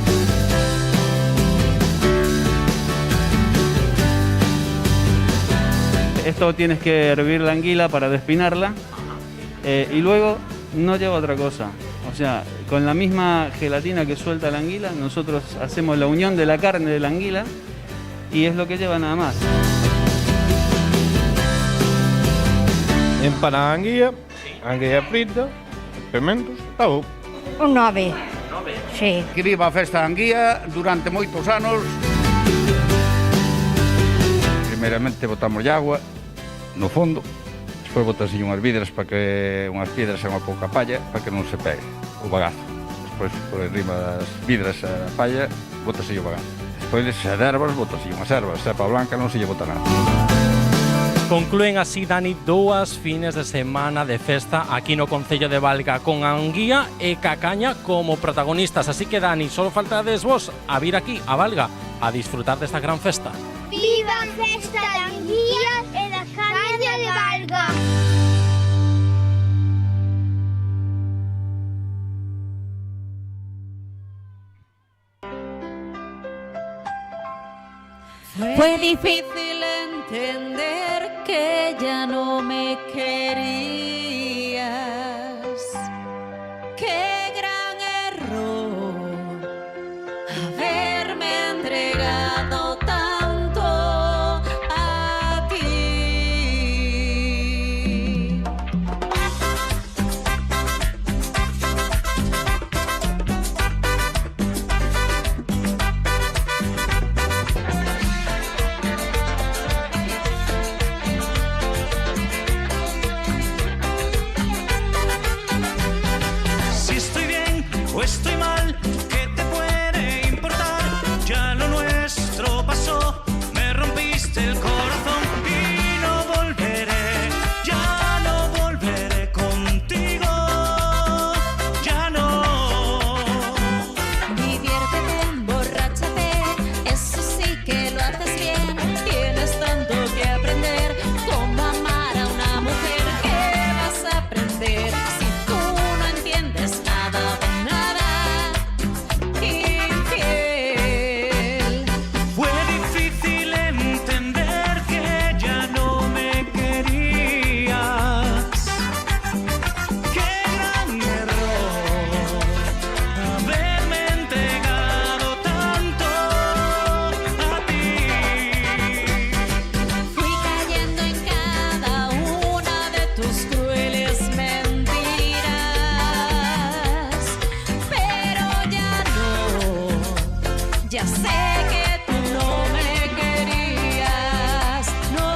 Esto tienes que hervir la anguila para despinarla y luego no lleva otra cosa. O sea, con la misma gelatina que suelta la anguila, nosotros hacemos la unión de la carne de la anguila y es lo que lleva nada más. Empanada anguía, anguía frita, pementos, está bom. Un 9. 9? Sí. Que viva a festa da anguía durante moitos anos. Primeiramente botamos agua no fondo, despois botas unhas vidras para que unhas piedras e unha pouca palla para que non se pegue o bagazo. Despois por enriba das vidras a palla botas o bagazo. Despois se ervas botas unhas ervas, se para blanca non se lle bota nada. Conclúen así, Dani, 2 fines de semana de festa aquí no Concello de Valga con a anguía e cacaña como protagonistas. Así que, Dani, solo faltades vos a vir aquí a Valga a disfrutar desta gran festa. Viva a festa da anguía e da caña de Valga! Fue difícil entender que ya no me querías. Qué gran error haberme entregado tanto a ti. Si estoy bien o estoy mal, ¿qué te puede importar? Ya lo nuestro pasó, me rompiste el corazón y no volveré, ya no volveré contigo, ya no. Diviértete, emborráchate, eso sí que lo haces bien. Tienes tanto que aprender, cómo amar a una mujer. ¿Qué vas a aprender si tú no entiendes nada de nada? Infiel. Fue difícil entender que ya no me querías. Qué gran error haberme entregado tanto a ti. Fui cayendo en cada una de tus crueles mentiras, pero ya sé que tú no me querías, no.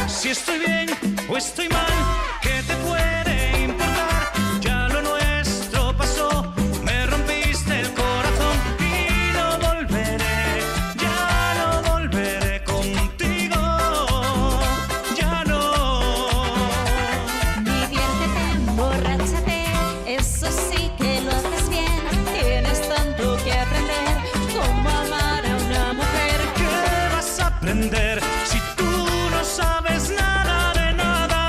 Si estoy bien o estoy mal, ¿qué te puede importar? Ya lo nuestro pasó, me rompiste el corazón y no volveré, ya no volveré contigo, ya no. Diviértete, emborráchate, eso sí que lo haces bien. Tienes tanto que aprender, cómo amar a una mujer. ¿Qué vas a aprender si tú no sabes nada de nada?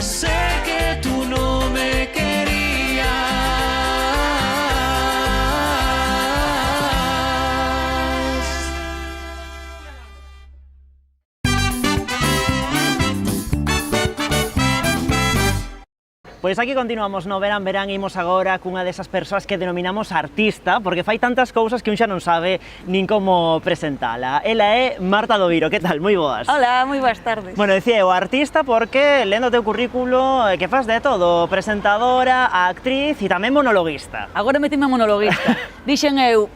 Ya sé que tú no me querías. Pois aquí continuamos no Verán Verán, imos agora cunha desas persoas que denominamos artista, porque fai tantas cousas que un xa non sabe nin como presentala. Ela é Marta do Viro, que tal? Moi boas. Hola, moi boas tardes. Bueno, decía eu artista porque, lendo o teu currículo, que faz de todo, presentadora, actriz e tamén monologuista. Agora metime monologuista. Dixen eu,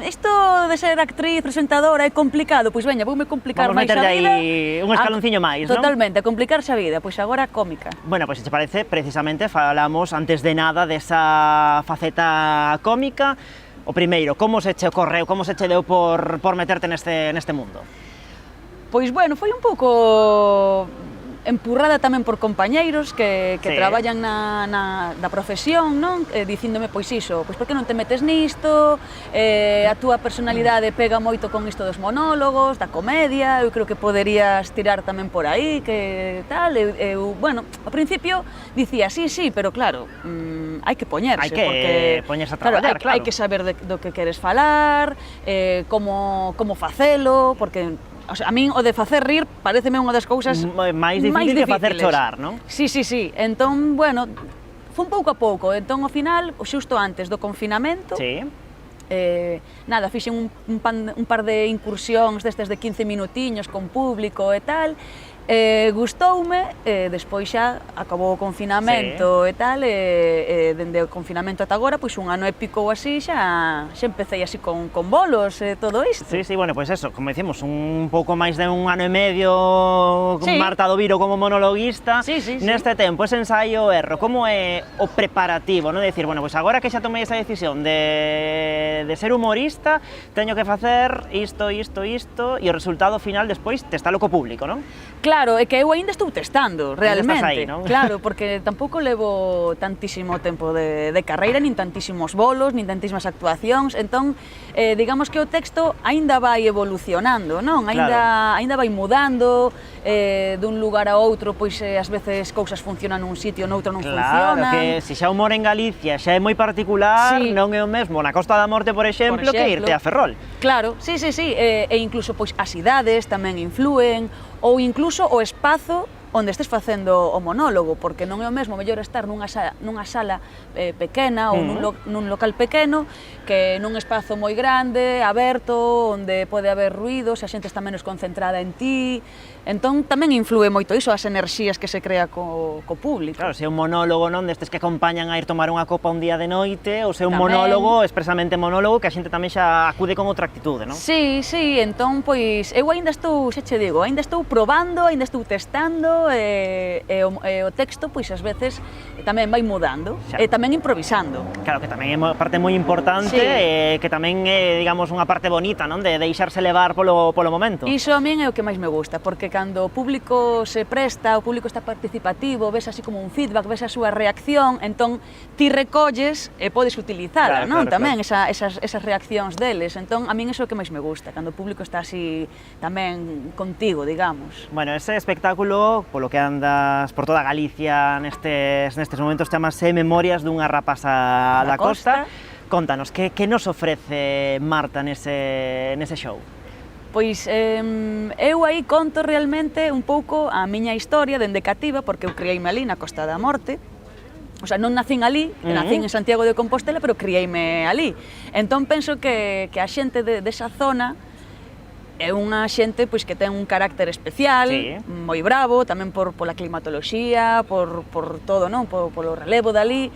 isto de ser actriz, presentadora é complicado, pois veña, voume complicar máis a vida. Vamos meterlle aí un escalonciño máis, non? Totalmente, a complicarse a vida, pois agora cómica. Bueno, pois se te parece, precisamente falamos antes de nada desa faceta cómica. O primeiro, como se che ocorreu, como se che deu por meterte neste mundo? Pois bueno, foi un pouco empurrada tamén por compañeiros que Sí. traballan na profesión, non? Dicíndome, pois iso, pois por que non te metes nisto, a túa personalidade pega moito con isto dos monólogos, da comedia, eu creo que poderías tirar tamén por aí, que tal, bueno, ao principio dicía, sí, pero claro, hai que poñerse, Hai que porque poñerse a traballar, claro. hai que saber do que queres falar, como facelo, porque o sea, a min o de facer rir pareceme unha das cousas máis difícil que facer chorar, non? Sí. Entón, bueno, foi un pouco a pouco. Entón, ao final, xusto antes do confinamento, Sí. nada, fixen un par de incursións destes de 15 minutiños con público e tal, gustoume, despois xa acabou o confinamento e tal, dende o confinamento ata agora, pois un ano e pico ou así, xa empecé así con bolos e todo isto. Sí, bueno, pois eso, como dicimos, un pouco máis de un ano e medio con Marta do Viro como monologuista. Neste tempo, ese ensaio erro, como é o preparativo, non? Decir, bueno, pois agora que xa tomei esa decisión de ser humorista, teño que facer isto, e o resultado final despois testalo co público, non? Claro, é que eu aínda estou testando, realmente. Estás aí, non? Claro, porque tampouco levo tantísimo tempo de carreira, nin tantísimos bolos, nin tantísimas actuacións, entón, digamos que o texto aínda vai evolucionando, non? Aínda vai mudando, dun lugar a outro, pois ás veces cousas funcionan nun sitio, noutro non funcionan. Claro, que se xa o humor en Galicia xa é moi particular, non é o mesmo na Costa da Morte, por exemplo, que irte a Ferrol. Claro, sí, e incluso pois as idades tamén influen, ou incluso o espazo onde estés facendo o monólogo, porque non é o mesmo mellor estar nunha sala pequena ou nun local pequeno que nun espazo moi grande, aberto, onde pode haber ruidos, a xente está menos concentrada en ti. Entón tamén influe moito iso, as enerxías que se crea co público. Claro, se é un monólogo, non, destes que acompañan a ir tomar unha copa un día de noite, ou se é un monólogo, expresamente monólogo, que a xente tamén xa acude con outra actitude, non? Sí, entón, pois, eu aínda estou, xa che digo, aínda estou probando, aínda estou testando, e o texto, pois, ás veces, tamén vai mudando, e tamén improvisando. Claro, que tamén é unha parte moi importante, que tamén é, digamos, unha parte bonita, non, de deixarse levar polo momento. Iso a min é o que máis me gusta, porque cando o público se presta, o público está participativo, ves así como un feedback, ves a súa reacción, entón ti recolles e podes utilizala, non? Tamén esas reaccións deles, entón a min iso é o que máis me gusta, cando o público está así tamén contigo, digamos. Bueno, ese espectáculo, polo que andas por toda Galicia nestes momentos, chamase Memorias dunha rapaza da costa. Contanos, que nos ofrece Marta nese show? Pois eu aí conto realmente un pouco a miña historia dende cativa, porque eu criei-me ali na Costa da Morte. O sea, non nacín ali, nacín en Santiago de Compostela, pero criei-me ali. Entón penso que a xente desa zona é unha xente pois que ten un carácter especial, moi bravo, tamén pola climatoloxía, por todo, non? Polo relevo dali.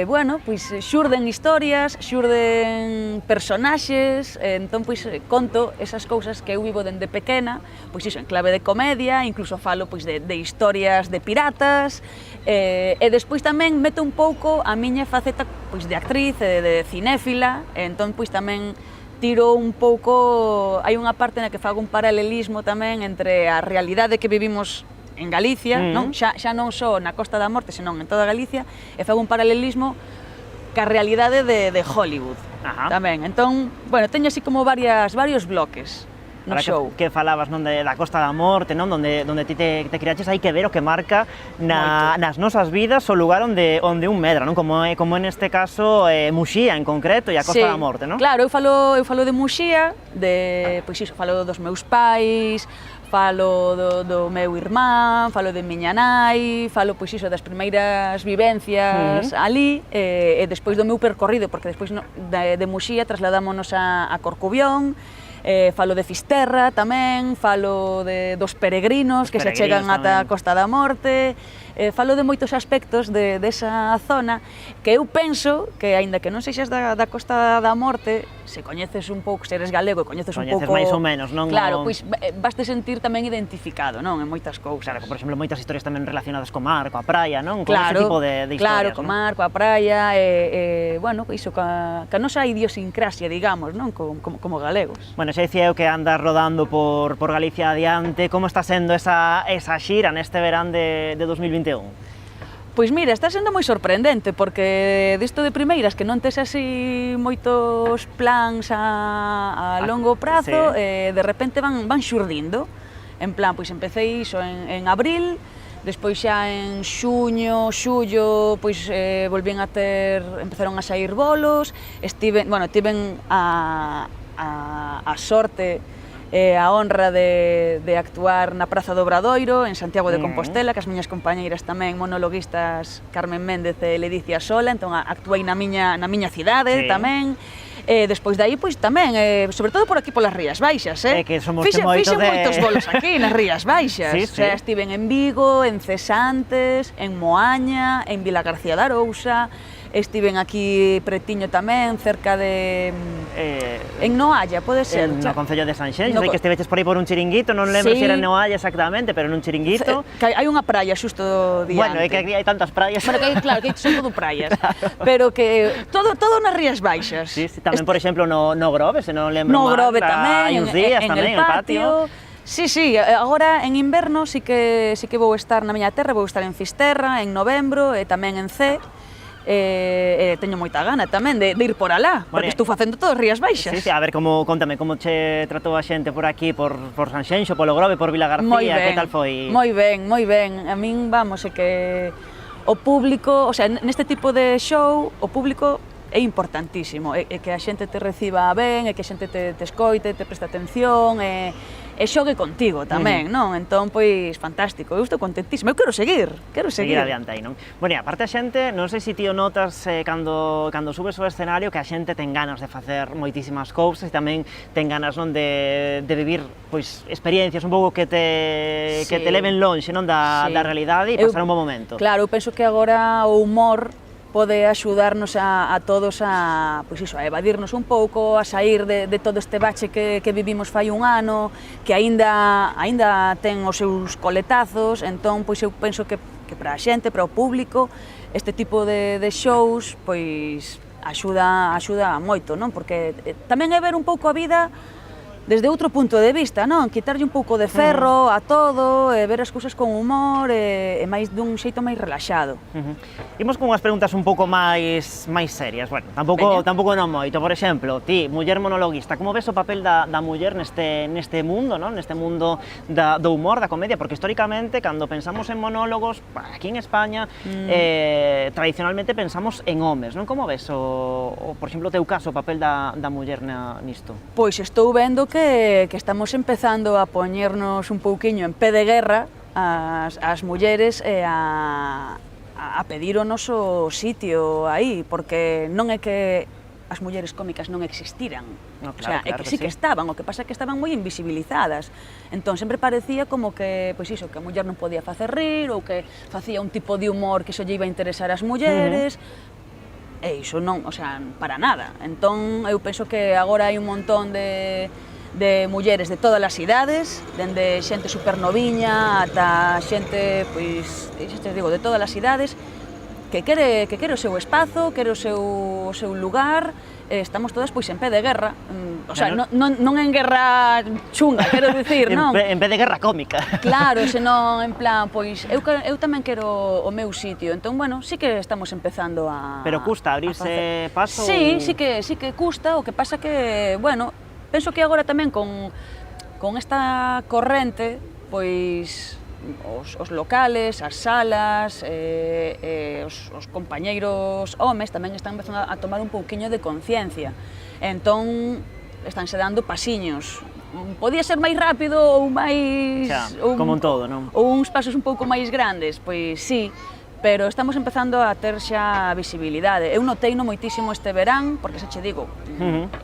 Bueno, pois xurden historias, xurden personaxes, entón pois conto esas cousas que eu vivo dende pequena, pois iso, en clave de comedia, incluso falo pois de historias de piratas, e despois tamén meto un pouco a miña faceta pois de actriz e de cinéfila, entón pois tamén tiro un pouco, hai unha parte na que fago un paralelismo tamén entre a realidade que vivimos en Galicia, non? Xa non só na Costa da Morte, senón en toda Galicia, e fago un paralelismo ca realidade de Hollywood tamén. Entón, bueno, teño así como varios bloques no show. Que falabas non da Costa da Morte, non? Donde ti te criaches, hai que ver o que marca nas nosas vidas o lugar onde un medra, non? Como en este caso Muxía en concreto e a Costa da Morte, non? Claro, eu falo de Muxía, pois iso, falo dos meus pais, falo do meu irmán, falo de miña nai, falo pois iso das primeiras vivencias ali, e despois do meu percorrido, porque despois de Muxía trasladámonos a Corcubión, falo de Fisterra tamén, falo dos peregrinos que se chegan ata a Costa da Morte, falo de moitos aspectos desa zona que eu penso que, aínda que non sexas da Costa da Morte, se coñeces un pouco, se eres galego e coñeces un pouco... máis ou menos, non? Claro, pois vas te sentir tamén identificado, non? En moitas cousas. Claro, por exemplo, moitas historias tamén relacionadas co mar, coa praia, non? Con ese tipo de historias, claro, co mar, coa praia, bueno, iso, ca nosa idiosincrasia, digamos, non? Como galegos. Bueno, xa dicía eu que andas rodando por Galicia adiante, como está sendo esa xira neste verán de 2021? Pois mira, está sendo moi sorprendente, porque disto de primeiras que non tes así moitos plans a longo prazo, de repente van xurdindo. En plan, pois empecé iso en abril, despois xa en xuño, xullo, pois empezaron a sair bolos, tiven a sorte a honra de actuar na Praza do Obradoiro, en Santiago de Compostela, que as miñas compañeiras tamén monologuistas Carmen Méndez e Ledicia Sola, entón actuei na miña cidade tamén. Despois dai, pois tamén, sobre todo por aquí polas Rías Baixas, que somos Fixen moitos bolos aquí nas Rías Baixas. O sea, estiven en Vigo, en Cesantes, en Moaña, en Vila García de Arousa, estiven aquí pretiño tamén, cerca de... en Noalla, pode ser? No Concello de Sanxenxo, sei que estiveches por aí por un chiringuito, non lembro se era en Noalla exactamente, pero nun chiringuito. Hai unha praia xusto diante. Bueno, é que aquí hai tantas praias. Bueno, claro, que son todo praias, pero que todo nas Rías Baixas. Sí, tamén, por exemplo, no Grove, se non lembro mal. No Grove tamén, hai uns días tamén, en el patio. Sí, agora en inverno sí que vou estar na miña terra, vou estar en Fisterra, en novembro, e tamén en Cee. Teño moita gana tamén de ir por alá, porque estou facendo todo Rías Baixas. Sí, a ver, contame, como che tratou a xente por aquí, por Sanxenxo, polo Grove, por Vila García, que tal foi? Moi ben. A min, vamos, é que o público, o sea, neste tipo de show, o público é importantísimo, é que a xente te reciba ben, é que a xente te escoite, te preste atención, e xogue contigo tamén, non? Entón, pois, fantástico, eu estou contentísima, eu quero seguir. Seguir adiante aí, non? Bueno, e aparte a xente, non sei se ti o notas cando subes ao escenario, que a xente ten ganas de facer moitísimas cousas e tamén ten ganas, non, de vivir, pois, experiencias un pouco que te leven lonxe, non, da realidade e pasar un bon momento. Claro, eu penso que agora o humor pode axudarnos a todos a evadirnos un pouco, a sair de todo este bache que vivimos fai un ano, que aínda ten os seus coletazos, entón pois eu penso que para a xente, para o público, este tipo de shows pois axuda moito, non? Porque tamén é ver un pouco a vida desde outro punto de vista, non? Quitarlle un pouco de ferro a todo, ver as cousas con humor e máis dun xeito máis relaxado. Imos con unhas preguntas un pouco máis serias, bueno, tampouco non moito. Por exemplo, ti, muller monologuista, como ves o papel da muller neste mundo, non? Neste mundo do humor, da comedia, porque históricamente, cando pensamos en monólogos, aquí en España, tradicionalmente pensamos en homes, non? Como ves, por exemplo, o teu caso, o papel da muller nisto? Pois estou vendo que estamos empezando a poñernos un pouquiño en pé de guerra as mulleres e a pedir o noso sitio aí, porque non é que as mulleres cómicas non existiran, o sea, é que sí que estaban, o que pasa é que estaban moi invisibilizadas, entón sempre parecía como que, pois iso, que a muller non podía facer rir, ou que facía un tipo de humor que iso lle iba a interesar ás mulleres, e iso non, o sea, para nada. Entón, eu penso que agora hai un montón de mulleres de todas as idades, dende xente supernoviña ata xente, pois, xa te digo, de todas as idades, que quere o seu espazo, quere o seu lugar, estamos todas pois en pé de guerra, o sea, non en guerra chunga, quero dicir, non? En pé de guerra cómica. Claro, senón, en plan, pois, eu tamén quero o meu sitio, entón, bueno, sí que estamos empezando a... Pero custa abrirse paso? Sí que custa, o que pasa que, bueno, penso que agora tamén con con esta corrente, pois os locales, as salas, os compañeiros homes tamén están empezando a tomar un pouquiño de conciencia. Entón, estánse dando pasiños. Podía ser máis rápido ou máis... como en todo, non? Ou uns pasos un pouco máis grandes, pois sí, pero estamos empezando a ter xa visibilidade. Eu noteino moitísimo este verán, porque xa che digo,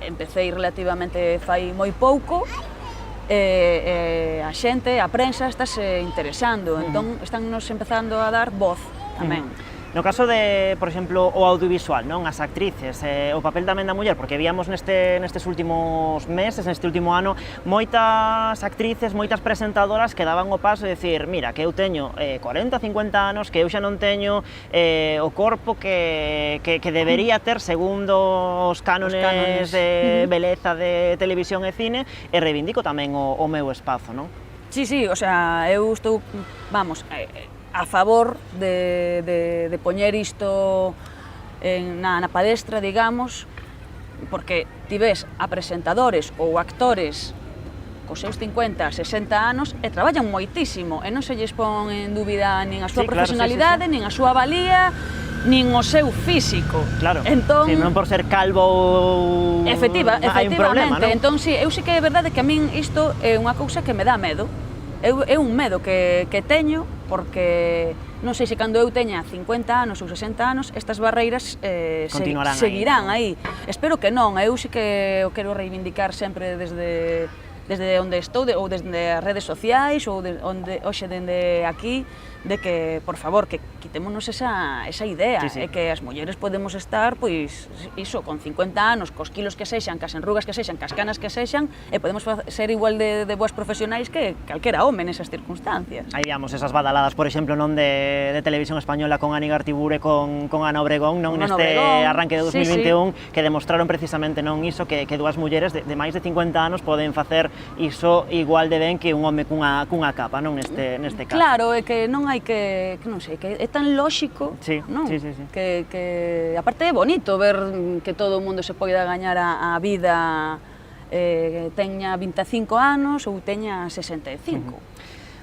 empecé relativamente fai moi pouco, a xente, a prensa, estáse interesando, entón están nos empezando a dar voz tamén. No caso de, por exemplo, o audiovisual, non? As actrices, o papel tamén da muller, porque víamos nestes últimos meses, neste último ano, moitas actrices, moitas presentadoras que daban o paso de decir, mira, que eu teño 40, 50 anos, que eu xa non teño o corpo que debería ter segundo os cánones de beleza de televisión e cine, e reivindico tamén o meu espazo, non? Sí, sí, o sea, eu estou, vamos, a favor de poñer isto na palestra, digamos, porque ti ves a presentadores ou actores cos seus 50, 60 anos e traballan moitísimo e non se lles pon en dúbida nin a súa profesionalidade, nin a súa valía, nin o seu físico. Claro, entón, non por ser calvo efectivamente, hai un problema, non? Entón, sí, eu sí que é verdade que a min isto é unha cousa que me dá medo. É un medo que teño, porque non sei se cando eu teña 50 anos ou 60 anos, estas barreiras seguirán aí. Espero que non, eu sí que o quero reivindicar sempre desde onde estou, ou desde as redes sociais, ou hoxe dende aquí, de que, por favor, que quitémonos esa idea, e que as mulleres podemos estar, pois, iso, con 50 anos, cos kilos que sexan, cas enrugas que sexan, cas canas que sexan, e podemos ser igual de boas profesionais que calquera home nesas circunstancias. Aí víamos esas badaladas, por exemplo, non de televisión española con Ani Gartibure, con Ana Obregón, non neste arranque de 2021, que demostraron precisamente non iso, que dúas mulleres de máis de 50 anos poden facer iso igual de ben que un home cunha capa, non neste caso. Claro, é que non hai que non sei, que é tan lóxico, non? Que aparte é bonito ver que todo o mundo se poida gañar a vida, teña 25 anos ou teña 65.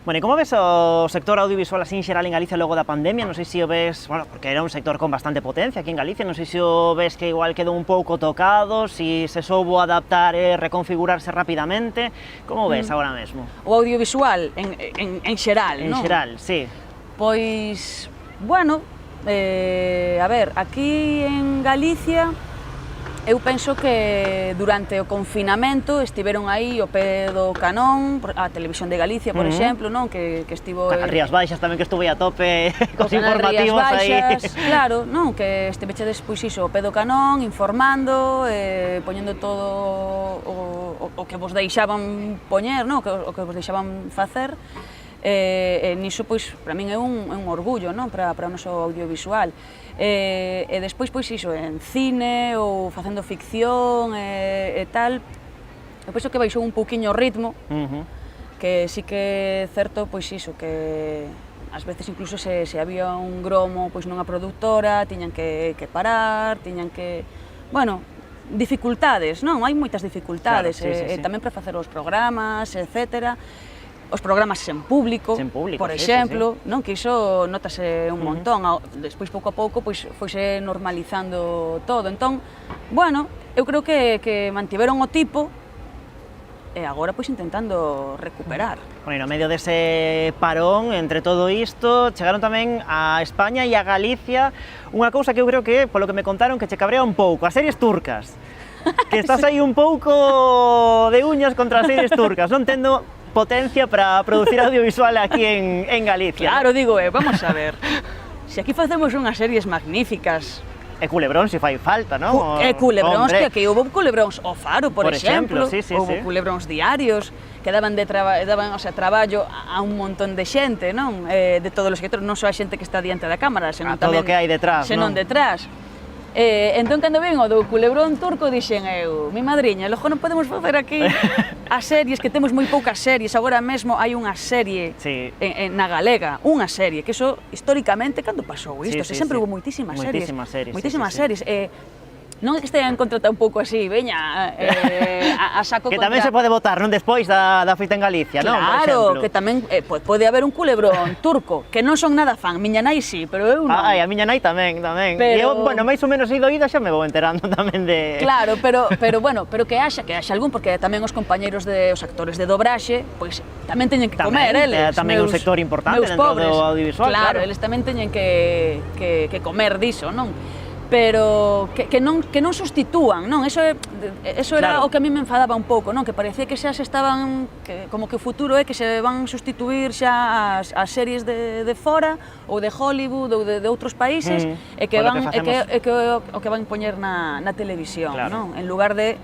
Bueno, e como ves o sector audiovisual así en xeral en Galicia logo da pandemia? Non sei se o ves, bueno, porque era un sector con bastante potencia aquí en Galicia, non sei se o ves que igual quedou un pouco tocado, se soubo adaptar e reconfigurarse rapidamente, como ves agora mesmo? O audiovisual en xeral, non? En xeral, sí. Pois, bueno, a ver, aquí en Galicia eu penso que durante o confinamento estiveron aí o pé do canón, a Televisión de Galicia, por exemplo, non? Que estivo... As Rías Baixas tamén, que estuve a tope cos informativos aí. Claro, non? Que estivechedes, pois iso, o pé do canón, informando, poñendo todo o que vos deixaban poñer, non? O que vos deixaban facer. Niso, pois, para min é un orgullo, non? Para o noso audiovisual. E despois, pois, iso, en cine ou facendo ficción e tal, eu penso que baixou un pouquiño o ritmo, que sí que é certo, pois, iso, que ás veces incluso se había un gromo, pois, nunha produtora, tiñan que parar, tiñan que... Bueno, dificultades, non? Hai moitas dificultades, tamén para facer os programas, etcétera. Os programas sen público, por exemplo, non? Que iso notase un montón. Despois, pouco a pouco, pois foise normalizando todo. Entón, bueno, eu creo que mantiveron o tipo e agora pois intentando recuperar. Bueno, no medio dese parón, entre todo isto, chegaron tamén a España e a Galicia unha cousa que eu creo que, polo que me contaron, que che cabrea un pouco, as series turcas. Que estás aí un pouco de uñas contra as series turcas, non tendo potencia para producir audiovisual aquí en Galicia. Claro, digo, vamos a ver, se aquí facemos unhas series magníficas... E culebróns, se fai falta, non? E culebróns, que aquí houve culebróns o Faro, por exemplo, houve culebróns diarios, que daban traballo a un montón de xente, non? De todos os sectores, non só a xente que está diante da cámara, senón tamén... todo o que hai detrás, non? Senón detrás. Entón, cando ven o do culebrón turco, dixen eu, mi madriña, logo non podemos facer aquí as series, que temos moi poucas series, agora mesmo hai unha serie na galega, unha serie, que iso, históricamente, cando pasou isto? Sempre houve moitísimas series. Moitísimas series. non é que estean en contra tampouco así, veña, a saco Que contra... tamén se pode votar, non despois da feita en Galicia, non? Por Claro, exemplo. que tamén pode haber un culebrón turco, que non son nada fan, miña nai sí, pero eu non. Ai, a miña nai tamén. Pero- E eu, bueno, máis ou menos ido xa me vou enterando tamén de... Claro, pero bueno, pero que haxa algún, porque tamén os compañeiros os actores de dobraxe, pois tamén teñen que Tamén, comer eles. tamén un sector importante meus dentro pobres. do audiovisual, claro. Eles tamén teñen que comer diso, non? Pero que non sustitúan, non? Eso era Claro. o que a mí me enfadaba un pouco, non? Que parecía que xa se estaban, como que o futuro é que se van sustituir xa as series de fora ou de Hollywood ou de outros países e que Con lo que o que van poñer na televisión, Claro. non? En lugar de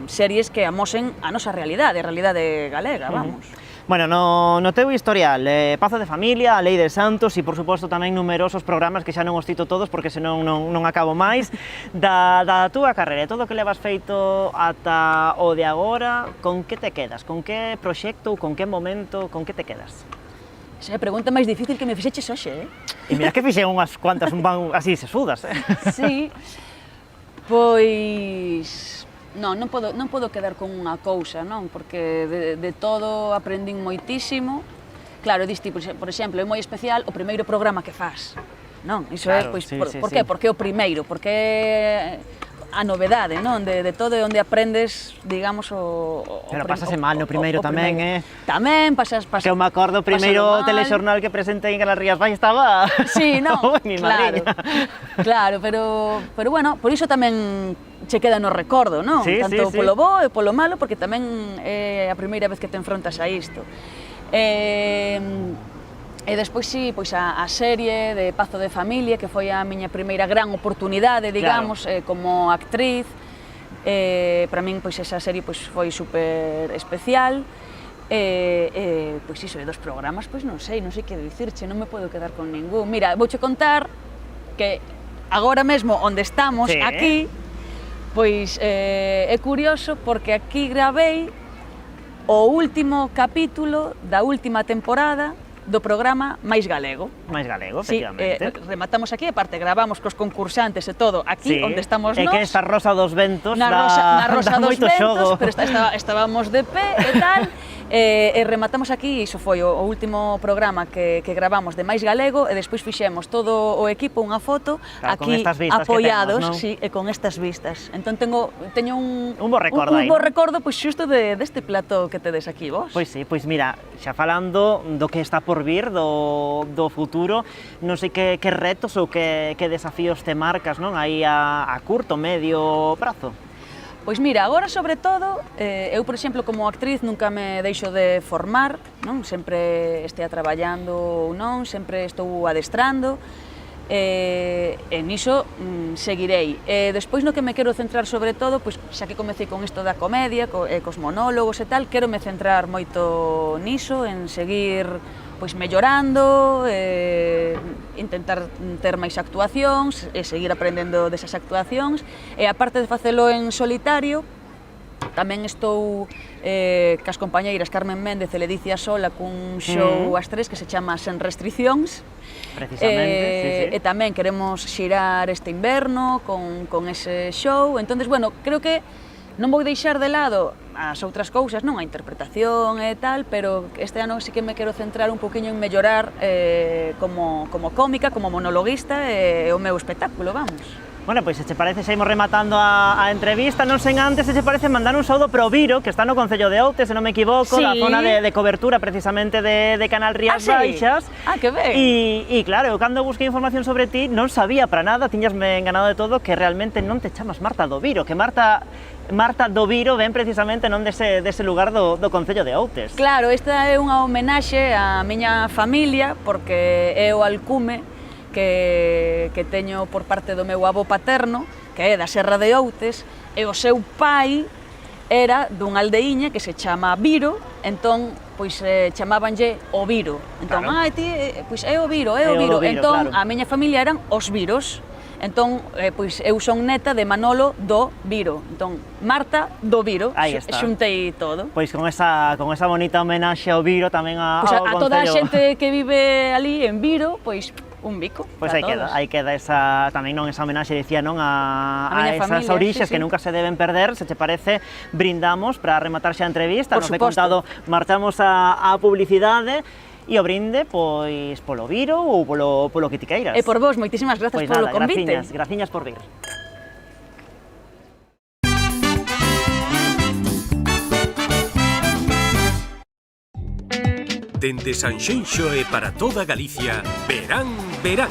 series que amosen a nosa realidade, a realidade galega, vamos. Bueno, no teu historial, Pazo de Familia, A Lei de Santos e, por suposto, tamén numerosos programas que xa non os cito todos porque senón non acabo máis, da túa carreira, todo o que levas feito ata o de agora, con que te quedas? Con que proxecto, con que momento, con que te quedas? Esa é a pregunta máis difícil que me fixeches hoxe, E mira que fixen unhas cuantas así sesudas, Sí, pois... Non podo quedar con unha cousa, non? Porque de todo aprendín moitísimo. Claro, diste, por exemplo, é moi especial o primeiro programa que fas, non? Iso Claro, é, pois, sí, por sí. que? Porque é o primeiro, porque é a novedade, non? De todo é onde aprendes, digamos, Pero pásase mal no primeiro tamén, Tamén pasas... Que eu me acordo o primeiro pásalo mal. telexornal que presentei en Canal Rías Baixas estaba... Sí, non, mi claro, madriña. claro, pero bueno, por iso tamén che queda no recordo, non? Sí, Tanto sí, sí. polo bo e polo malo, porque tamén é a primeira vez que te enfrontas a isto. E despois sí, pois a serie de Pazo de Familia, que foi a miña primeira gran oportunidade, digamos, como actriz. Para min, pois esa serie pois foi super especial. Pois iso, dos programas, pois non sei que dicirche, non me podo quedar con ningún. Mira, vouche contar que agora mesmo onde estamos, Sí. aquí, pois é curioso porque aquí gravei o último capítulo da última temporada do programa Máis Galego. Máis Galego, Sí, efectivamente. rematamos aquí, aparte gravamos cos concursantes e todo aquí, Sí. onde estamos E nós. que esta Rosa dos Ventos na Rosa dá dos moito Ventos, xogo. pero estábamos de pé e tal, e rematamos aquí, iso foi o último programa que gravamos de Máis Galego, e despois fixemos todo o equipo unha foto Claro, con aquí estas vistas que apoiados, temos, non? sí, e con estas vistas. Entón teño un bo recordo un aí, bo non? recordo pois xusto deste plato que tedes aquí vos. Pois sí, pois mira, xa falando do que está por vir, do futuro, non sei que retos ou que desafíos te marcas, non? Aí a curto, medio prazo. Pois mira, agora sobre todo, eu, por exemplo, como actriz nunca me deixo de formar, non? Sempre estea traballando ou non, sempre estou adestrando, e niso seguirei. Despois no que me quero centrar sobre todo, pois xa que comecei con isto da comedia, cos monólogos e tal, quero me centrar moito niso, en seguir pois mellorando, intentar ter máis actuacións e seguir aprendendo desas actuacións, e aparte de facelo en solitario, tamén estou cas compañeiras Carmen Méndez e Ledicia Sola cun show ás tres que se chama Sen Restriccións. Precisamente, sí. E tamén queremos xirar este inverno con ese show, entonces, bueno, creo que non vou deixar de lado as outras cousas, non a interpretación e tal, pero este ano sí que me quero centrar un poquinho en mellorar como cómica, como monologuista e o meu espectáculo, vamos. Bueno, pois se che parece xa imos rematando a entrevista, non sen antes se che parece mandar un saúdo pro Viro, que está no Concello de Outes, se non me equivoco, Sí. da zona de cobertura precisamente de Canal Rías sí? Baixas. Ah, que ben! E claro, eu cando busquei información sobre ti non sabía para nada, tiñasme enganado de todo, que realmente non te chamas Marta do Viro, que Marta do Viro ven precisamente non dese lugar do Concello de Outes. Claro, esta é unha homenaxe á miña familia, porque é o alcume que teño por parte do meu avó paterno, que é da Serra de Outes, e o seu pai era dunha aldeiña que se chama Viro, entón, pois chamábanlle o Viro. Entón, Claro. ti, pois é o Viro, É o Viro, Entón, claro. a miña familia eran os Viros. Entón, pois eu son neta de Manolo do Viro. Entón, Marta do Viro, Aí está. xuntei todo. Pois con esa bonita homenaxe ao Viro tamén Pois a toda a Concello. xente que vive ali en Viro, pois un bico Pois para todos. aí queda esa, tamén non esa homenaxe, dicía, non, a miña esas familia, orixes sí, que sí. nunca se deben perder. Se te parece, brindamos para rematar xa a entrevista. Por Nos he suposto. contado, marchamos a publicidade e o brinde, pois, polo viro ou polo que ti queiras. E por vos, moitísimas grazas Pois polo nada, convite. graciñas por vir. Dende Sanxenxo e para toda Galicia, verán, verán.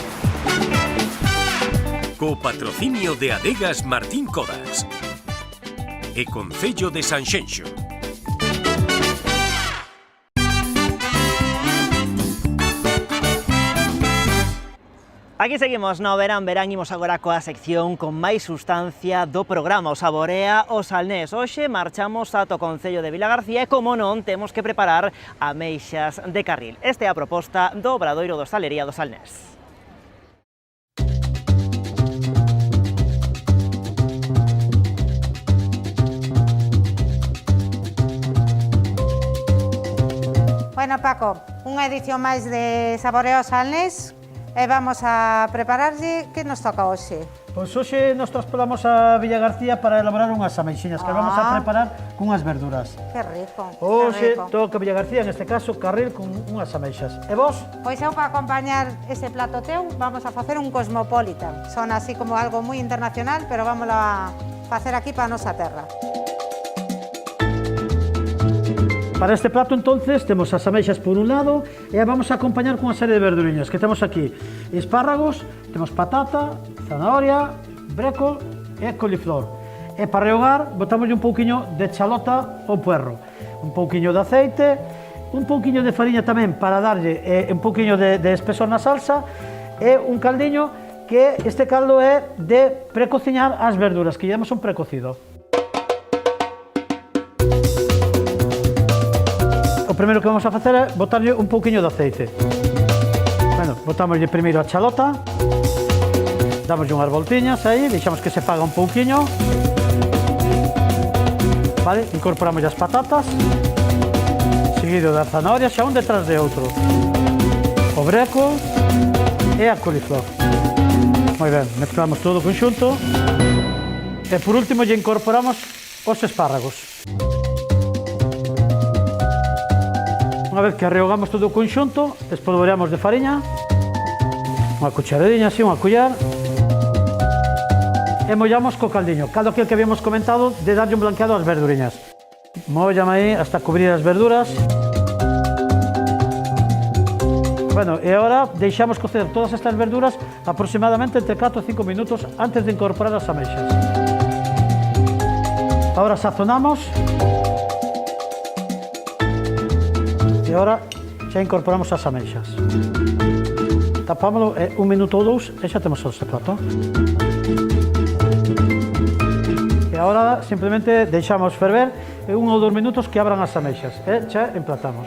Co patrocinio de Adegas Martín Codax e Concello de Sanxenxo. Aquí seguimos no Verán, Verán, imos agora coa sección con máis sustancia do programa, o Saborea o Salnés. Hoxe marchamos ata o Concello de Vilagarcía e, como non, temos que preparar ameixas de carril. Esta é a proposta do Obradoiro de Hostalería do Salnés. Bueno, Paco, unha edición máis de Saborea o Salnés e vamos a prepararlle que nos toca hoxe. Pois hoxe nos transportamos a Villagarcía para elaborar unhas ameixiñas que vamos a preparar cunhas verduras. Que rico, Hoxe que rico. toca Villagarcía, neste caso, carril con unhas ameixas. E vos? Pois eu, para acompañar ese plato teu, vamos a facer un cosmopolitan. Son así como algo moi internacional, pero vamos a facer aquí para a nosa terra. Para este plato, entonces, temos as ameixas por un lado e vamos a acompañar cunha serie de verduriñas que temos aquí. Espárragos, temos patata, zanahoria, brécol e coliflor. E para rehogar, botamos un pouquiño de chalota ou puerro, un pouquiño de aceite, un pouquiño de fariña tamén para darlle un pouquiño de espesor na salsa e un caldiño que este caldo é de precociñar as verduras, que lle damos un precocido. O primeiro que vamos a facer é botarlle un pouquiño de aceite. Bueno, botámoslle primeiro a chalota, damoslle unhas voltiñas aí, deixamos que se paga un pouquiño. Vale, incorporamos as patatas, seguido das zanahorias, xa un detrás de outro. O brécol e a coliflor. Moi ben, mezclamos todo conxunto. E por último lle incorporamos os espárragos. Unha vez que arrehogamos todo o conxunto, espolvoreamos de fariña, unha cucharadinha así, unha collar, e mollamos co caldiño, caldo aquel que habíamos comentado de darlle un blanqueado ás verduriñas. Mollame aí hasta cubrir as verduras. Bueno, e agora deixamos cocer todas estas verduras aproximadamente entre 4 e 5 minutos antes de incorporar as ameixas. Agora sazonamos. E agora xa incorporamos as ameixas. Tapámoslo un minuto ou dous e xa temos o plato. E agora simplemente deixamos ferver 1 ou 2 minutos que abran as ameixas e xa emplatamos.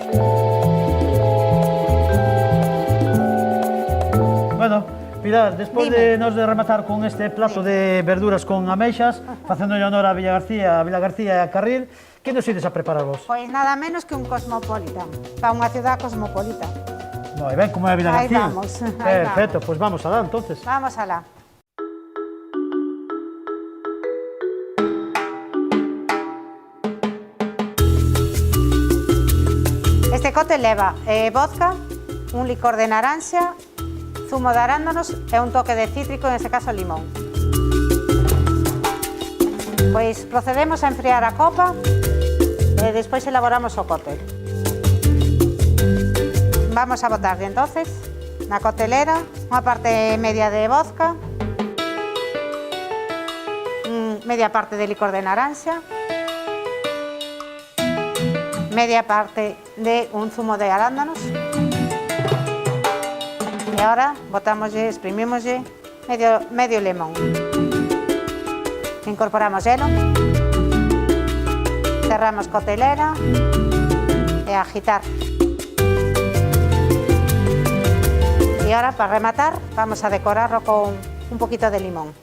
Bueno, Pilar, despois de nos rematar con este plato de verduras con ameixas, facendo honor a Villagarcía e a Carril, que nos ides a preparar vos? Pois nada menos que un cosmopolitan, para unha ciudad cosmopolita. Moi ben, como é a Villagarcía? Aí vamos, Perfecto, pois vamos alá, entonces. Vamos alá. Este cóctel leva vodka, un licor de naranxa, zumo de arándanos e un toque de cítrico, en este caso limón. Pois procedemos a enfriar a copa e despois elaboramos o cóctel. Vamos a botarlle entonces na coctelera unha parte media de vodka, media parte de licor de naranxa, media parte de un zumo de arándanos e ahora botámoslle, exprimímoslle medio limón. Incorporamos hielo, cerramos coctelera e agitar. E ahora, para rematar, vamos a decorarlo con un poquito de limón.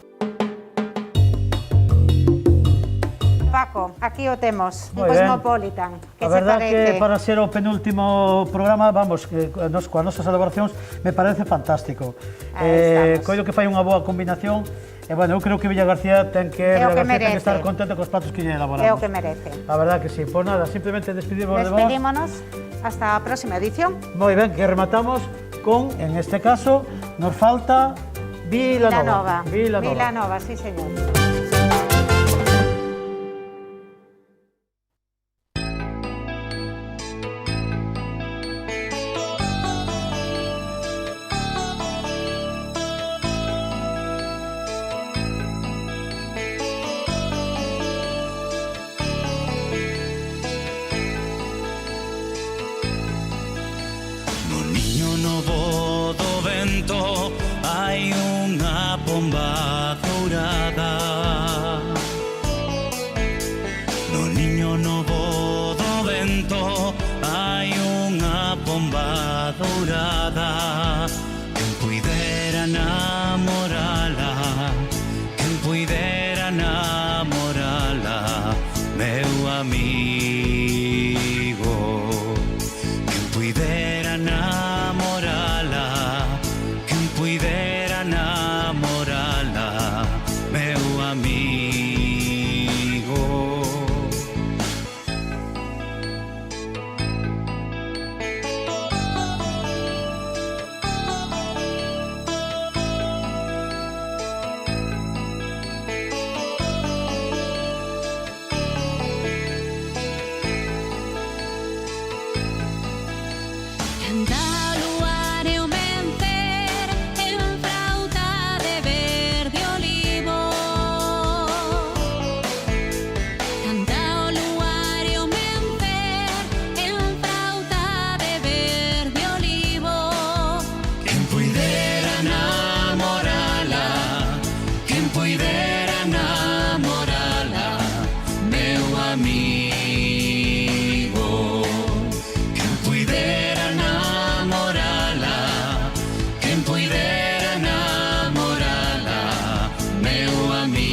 Paco, Paco, aquí o temos, un Moi ben. Cosmopolitan. Que A che verdad parece? que para ser o penúltimo programa, vamos, que coas nosas elaboracións me parece fantástico. Coido que fai unha boa combinación. E, bueno, eu creo que Villa García ten que estar contento cos platos que lle elaboramos. É o que merece. A verdad que sí. Pois nada, simplemente despedirvos de vos. Despedímonos hasta a próxima edición. Moi ben, que rematamos con, en este caso, nos falta Vilanova. Vilanova, sí, señor. Hai unha pomba dourada. No niño novo do vento hai unha pomba dourada. Quen puidera namorala, quen puidera namorala, meu amigo. Quen puidera namorala, quen puidera namorala, meu amigo. Canta o luar e o vencer en frauta de verde olivo. Canta o luar e o vencer en frauta de verde olivo. Quen puidera namorala, quen puidera namorala, meu amigo. Quen puidera namorala, quen puidera namorala, meu amigo.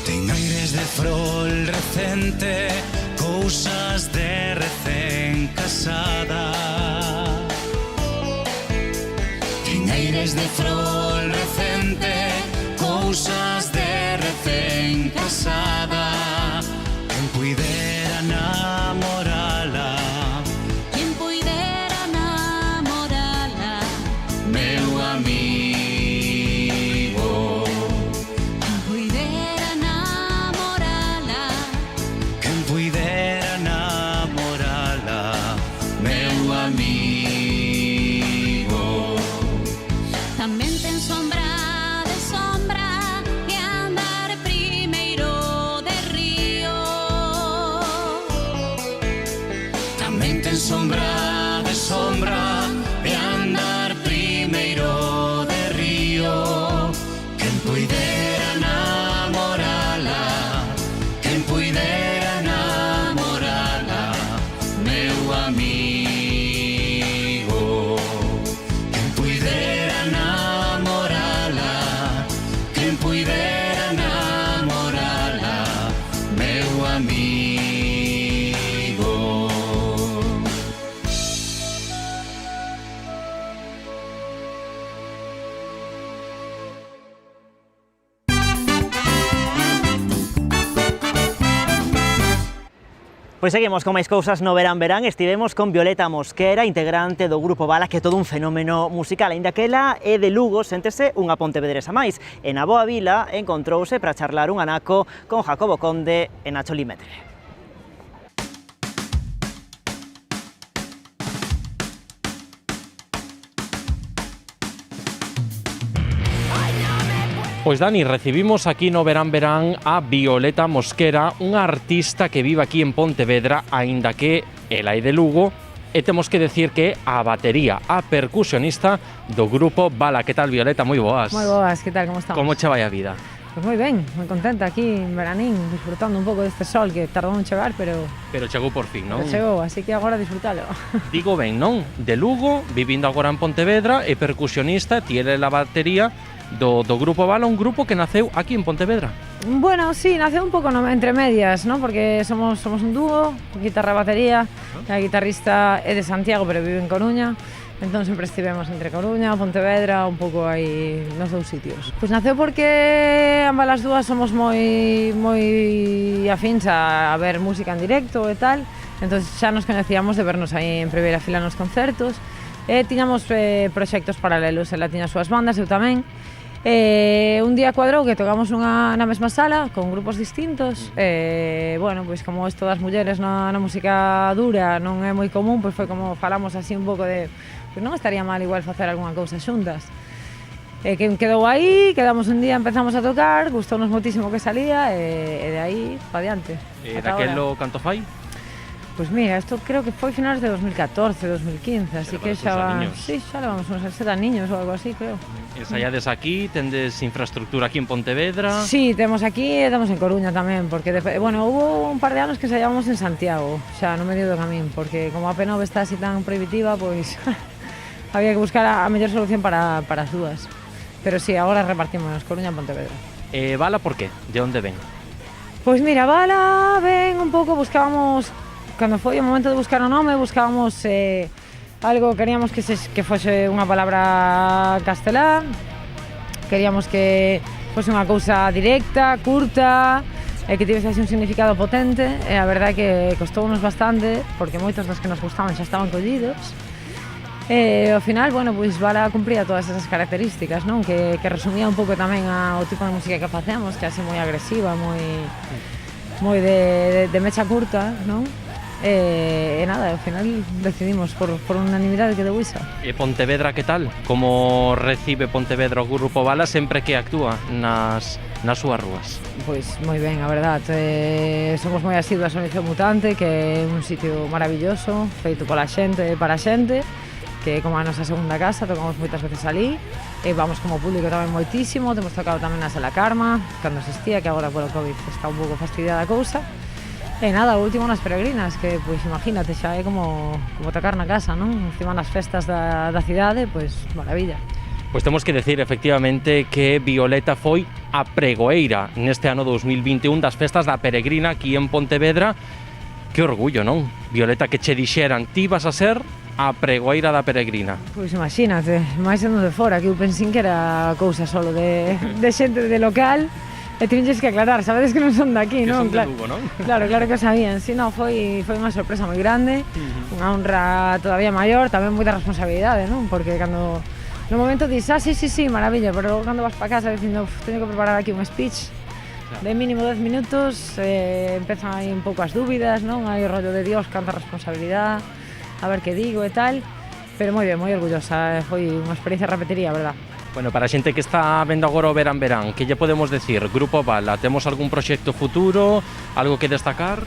Ten aires de frol recente, cousas de recén casada. Ten aires de frol recente, cousas de recén casada. Quen puidera namorala, Quen puidera namorala, meu amigo. quen puidera namorala, Quen puidera namorala, meu amigo. tamén ten sombra de sombra e andar primeiro de río. Tamén ten sombra de sombra e andar primeiro de río. Quen puidera namorala, quen puidera namorala, meu amigo. Quen puidera namorala, quen puidera namorala, meu amigo. Pois seguimos con máis cousas no Verán Verán. Estivemos con Violeta Mosquera, integrante do Grupo Bala, que é todo un fenómeno musical. Aínda que ela é de Lugo, séntese unha pontevedresa máis. E na Boa Vila encontrouse para charlar un anaco con Jacobo Conde e Nacho Limetre. Pois Dani, recibimos aquí no Verán Verán a Violeta Mosquera, unha artista que vive aquí en Pontevedra, aínda que ela é de Lugo, e temos que decir que a batería, a percusionista do grupo Bala. Que tal, Violeta? Moi boas. Moi boas, que tal, como estamos? Como che vai a vida? Pois moi ben, moi contenta aquí en veranín, disfrutando un pouco deste sol que tardou en chegar, pero chegou por fin, non? chegou, así que agora disfrutalo. Digo ben, non? De Lugo, vivindo agora en Pontevedra, e percusionista, tiene la batería do grupo Bala, un grupo que naceu aquí en Pontevedra. Bueno, sí, naceu un pouco entre medias, ¿no? Porque somos un dúo, guitarra e batería, a guitarrista é de Santiago, pero vive en Coruña. Entón sempre estivemos entre Coruña, Pontevedra, un pouco aí nos dous sitios. Pois naceu porque ambas as dúas somos moi afíns a ver música en directo e tal. Entón xa nos coñecíamos de vernos aí en primeira fila nos concertos. E tiñamos proxectos paralelos, ela tiña as súas bandas, eu tamén. Un día cuadrou que tocamos na mesma sala con grupos distintos. Bueno, pois como isto das mulleres na música dura non é moi común, pois foi como falamos así un pouco de pois non estaría mal igual facer algunha cousa xuntas. Que quedou aí, quedamos un día, empezamos a tocar, gustounos moitísimo que salía e de aí pa diante. Daquelo canto fai? Pois mira, isto creo que foi finales de 2014, 2015, así que xa sí, xa levamos uns 7 niños ou algo así, creo. Ensaiades aquí, tendes infraestructura aquí en Pontevedra? Sí, temos aquí e temos en Coruña tamén, porque, bueno, hubo un par de anos que ensaiábamos en Santiago, xa no medio do camín, porque como a P9 está así tan prohibitiva, pois había que buscar a mellor solución para as dúas. Pero sí, agora repartimos Coruña e Pontevedra. Bala por qué? De onde ven? Pois mira, Bala ven un pouco, buscábamos, cando foi o momento de buscar o nome, buscábamos algo, queríamos que fose unha palabra castelá, queríamos que fose unha cousa directa, curta, e que tivese un significado potente, e a verdade que costounos bastante, porque moitos dos que nos gustaban xa estaban collidos. E ao final, bueno, pois Bala cumpría todas esas características, non? Que resumía un pouco tamén o tipo de música que facemos, que é así moi agresiva, moi de mecha curta, non? E nada, ao final decidimos por unanimidade que deu isa. E Pontevedra que tal? Como recibe Pontevedra o grupo Bala sempre que actúa nas súas rúas? Pois moi ben, a verdade, somos moi asiduos ao Liceo Mutante, que é un sitio maravilloso, feito pola xente e para a xente, que é como a nosa segunda casa, tocamos moitas veces ali, e vamos como público tamén moitísimo, temos tocado tamén na Sala Carma, cando existía, que agora polo COVID está un pouco fastidiada a cousa. E nada, o último nas Peregrinas, que, pois, imagínate, xa é como tocar na casa, non? Encima nas festas da cidade, pois, maravilla. Pois temos que decir, efectivamente, que Violeta foi a pregoeira neste ano 2021 das festas da Peregrina aquí en Pontevedra. Que orgullo, non? Violeta, que che dixeran, ti vas a ser a pregoeira da Peregrina. Pois imagínate, máis sendo de fora, que eu pensín que era cousa solo de xente de local. E tiñes que aclarar, sabedes que non son daqui, non? Que son de Lugo, non? Claro que sabían. Si, non, foi unha sorpresa moi grande, unha honra todavía maior, tamén moita responsabilidade, non? Porque cando no momento dis, sí, maravilla, pero cando vas para casa dicindo, teño que preparar aquí un speech de mínimo 10 minutos, empezan aí un pouco as dúbidas, non? Hai o rollo de Dios, canta responsabilidade, a ver que digo e tal, pero moi ben, moi orgullosa, foi unha experiencia repetiría, verdad? Bueno, para a xente que está vendo agora o Verán, que lle podemos decir? Grupo Bala, temos algún proxecto futuro, algo que destacar?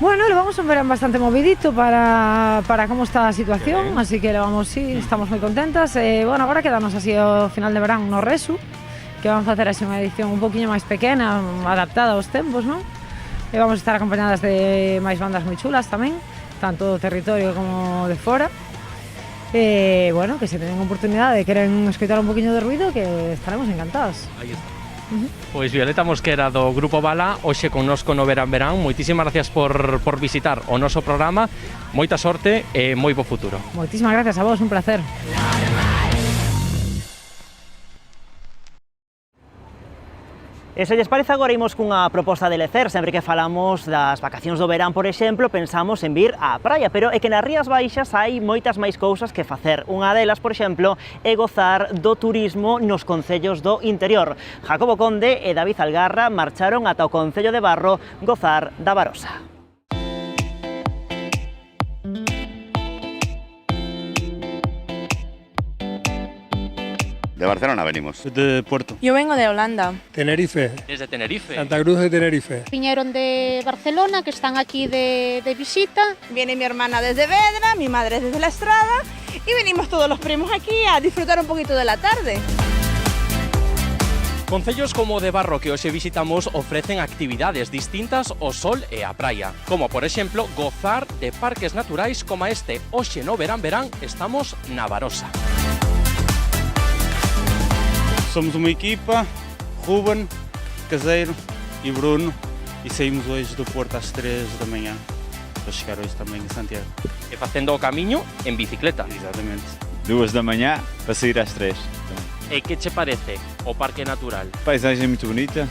Bueno, levamos un verán bastante movidito para como está a situación, así que levamos, sí, estamos moi contentas. Bueno, agora quedamos así ao final de verán no Resu, que vamos a facer así unha edición un poquinho máis pequena, adaptada aos tempos, non? E vamos a estar acompañadas de máis bandas moi chulas tamén, tanto do territorio como de fora. Bueno, que se teñen oportunidade de queren escoitar un poquinho de ruido, que estaremos encantadas. Aí está. Pois Violeta Mosquera do Grupo Bala, hoxe connosco no Verán. Moitísimas gracias por visitar o noso programa, moita sorte e moi bo futuro. Moitísimas gracias a vos, un placer. E se lles parece, agora imos cunha proposta de lecer. Sempre que falamos das vacacións do verán, por exemplo, pensamos en vir á praia, pero é que nas Rías Baixas hai moitas máis cousas que facer. Unha delas, por exemplo, é gozar do turismo nos concellos do interior. Jacobo Conde e David Algarra marcharon ata o concello de Barro gozar da Barosa. De Barcelona venimos. De Puerto. Yo vengo de Holanda. Tenerife. Desde Tenerife. Santa Cruz de Tenerife. Vinieron de Barcelona, que están aquí de visita. Viene mi hermana desde Vedra, mi madre desde La Estrada y venimos todos los primos aquí a disfrutar un poquito de la tarde. Concellos como de Barro que hoxe visitamos ofrecen actividades distintas ao sol e á praia, como por exemplo gozar de parques naturais como este. Hoxe no verán estamos na Barosa. Somos uma equipa, Ruben, Caseiro e Bruno, e saímos hoje do Porto às 3 da manhã para chegar hoje também em Santiago. E facendo o camiño en bicicleta. Exatamente. 2 da manhã para sair às 3. E que che parece o Parque Natural? Paisagem muito bonita,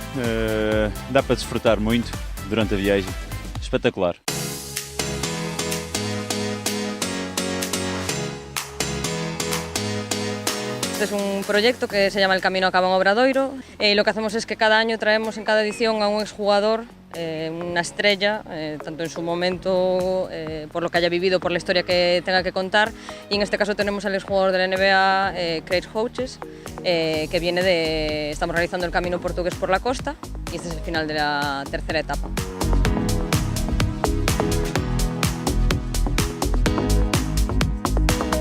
dá para desfrutar muito durante a viagem. Espetacular. Este es un proyecto que se llama El Camino Acaba en Obradoiro y lo que hacemos es que cada año traemos en cada edición a un exjugador, una estrella, tanto en su momento, por lo que haya vivido, por la historia que tenga que contar, y en este caso tenemos al exjugador de la NBA, Craig Hodges, que viene de... Estamos realizando el Camino Portugués por la costa y este es el final de la tercera etapa.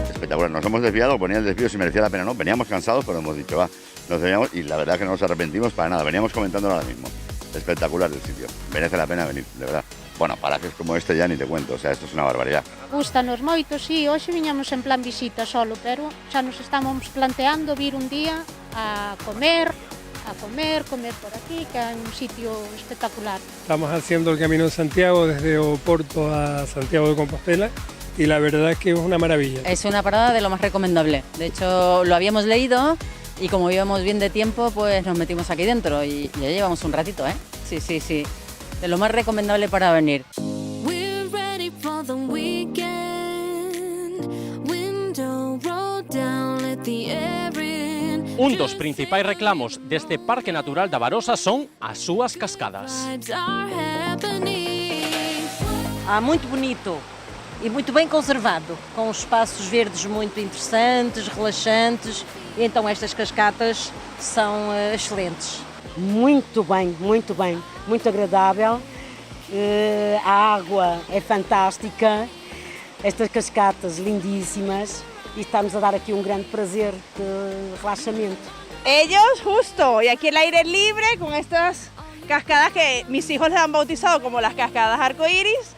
Espectacular, nos hemos desviado, ponía el desvío si merecía la pena o no, veníamos cansados pero hemos dicho va, nos veníamos y la verdad que no nos arrepentimos para nada, veníamos comentando ahora mismo, espectacular el sitio, merece la pena venir, de verdad. Bueno, parajes como este ya ni te cuento, o sea, esto es una barbaridad. Gústanos moito, sí, hoxe viñamos en plan visita solo, pero xa nos estamos planteando vir un día a comer por aquí, que é un sitio espectacular. Estamos haciendo el Camino de Santiago desde Oporto a Santiago de Compostela y la verdad es que es una maravilla. Es una parada de lo más recomendable. De hecho, lo habíamos leído y como íbamos bien de tiempo, pues nos metimos aquí dentro y ya llevamos un ratito, ¿eh? Sí, sí, sí. De lo más recomendable para venir. We're ready for the weekend. Window rolled down, let the air in. Un dos principais reclamos deste Parque Natural da Barosa son as súas cascadas. Muito bonito e muito bem conservado, com espaços verdes muito interessantes, relaxantes, e então estas cascatas são excelentes. Muito bem, muito agradável, a água é fantástica, estas cascatas lindíssimas y estamos a dar aquí un gran prazer de relaxamiento. Ellos justo, y aquí el aire libre con estas cascadas que mis hijos les han bautizado como las cascadas arcoíris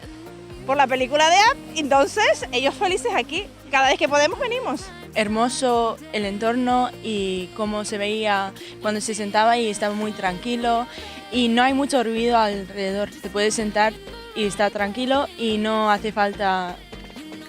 por la película de Up, entonces ellos felices aquí, cada vez que podemos venimos. Hermoso el entorno y cómo se veía cuando se sentaba y estaba muy tranquilo y no hay mucho ruido alrededor, te puedes sentar y estar tranquilo y no hace falta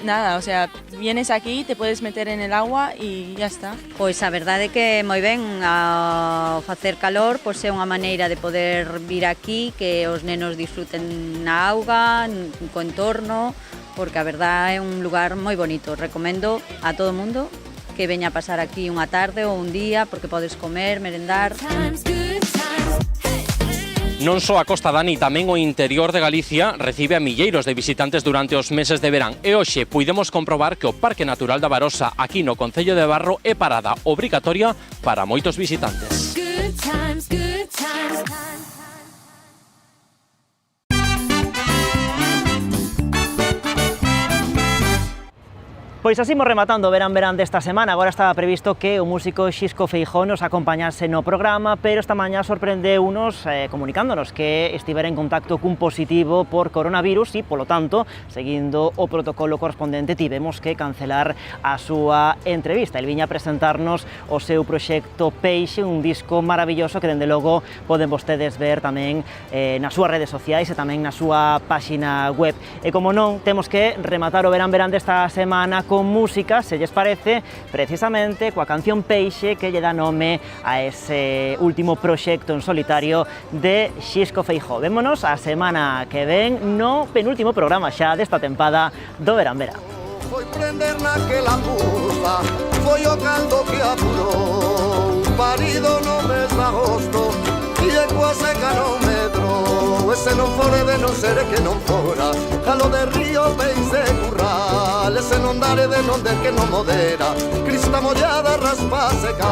nada, o sea, vienes aquí, te puedes meter en el agua e ya está. Pois a verdade é que moi ben, ao facer calor, pois é unha maneira de poder vir aquí, que os nenos disfruten na auga, co entorno, porque a verdade é un lugar moi bonito. Recomendo a todo o mundo que veña a pasar aquí unha tarde ou un día, porque podes comer, merendar. Non só a Costa Dani, tamén o interior de Galicia recibe a milleiros de visitantes durante os meses de verán. E hoxe puidemos comprobar que o Parque Natural da Barosa aquí no Concello de Barro é parada obrigatoria para moitos visitantes. Pois así imos rematando o verán desta semana. Agora estaba previsto que o músico Xisco Feijóo nos acompañase no programa, pero esta mañá sorprendeunos comunicándonos que estivera en contacto cun positivo por coronavirus e, polo tanto, seguindo o protocolo correspondente, tivemos que cancelar a súa entrevista. El viña a presentarnos o seu proxecto Peixe, un disco maravilloso que, dende logo, poden vostedes ver tamén nas súas redes sociais e tamén na súa páxina web. E, como non, temos que rematar o verán desta semana con música, se lles parece, precisamente coa canción Peixe, que lle dá nome a ese último proxecto en solitario de Xisco Feijóo. Vémonos a semana que ven no penúltimo programa xa desta tempada do Verán. Foi prender naquela curva, foi o caldo que apurou, parido no mes de agosto, e de coa seca no metro, ese non fore de non ser que non fora, calo de río Peixe Curral, se non dare de non del che non modera, crista mollada raspa seca.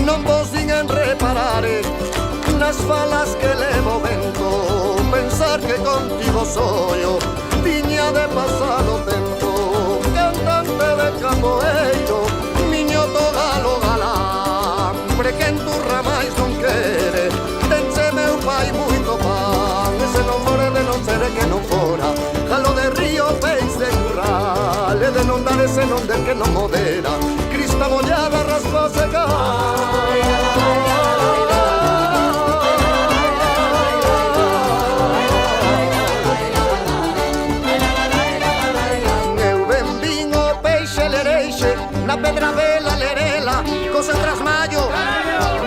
Non vos en reparare nas falas que levo vento, pensar que contigo soy yo, tiña de pasado tempo, cantante de capoeiro, niño togalo galambre, que en tu ramais non quere, tense meu pai muito pan, ese non fore de non ser que non fora, jalo de río, peix de curral, e de non dar ese non del que non modera, crista mollada raspa seca. Na pedra vela lerela, cosa tras mayo,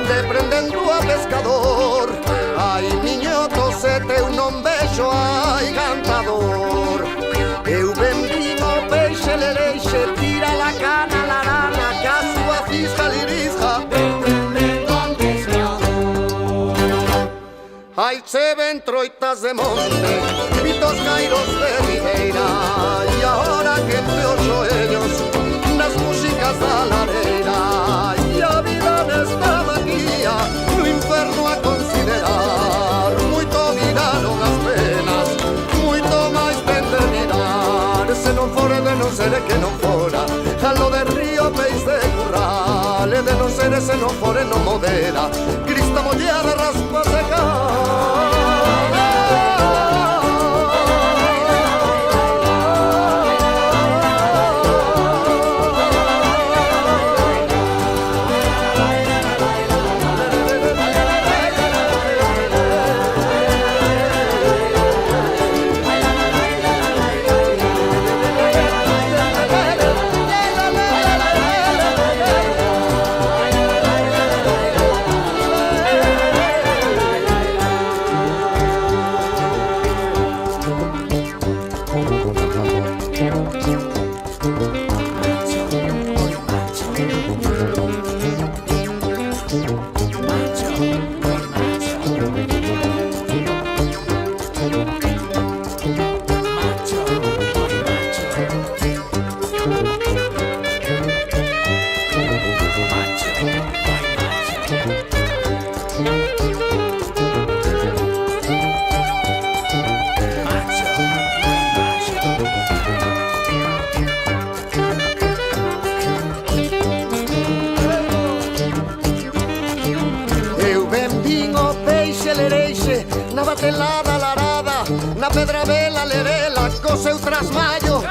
deprendendo a pescador. Ai, miñoto, se teu non vexo, ai, cantador. Eu benvino peixe lereixe, tira la cana, la rana, que a súa fisca lirisca, deprendendo a pescador. Ai, se ven troitas de monte, pitos cairos de ribeira, e ahora que entre os joellos, nas músicas da lareira, e a vida nesta maquia, no inferno a considerar, moito viraron as penas, moito máis ben terminar, se non fore de non ser que non fora, jalo de río, peix de curral, e de non ser se non fore non modera, crista mollada raspa seca. Na batelada larada, na pedra vela lerela, co seu trasmallo,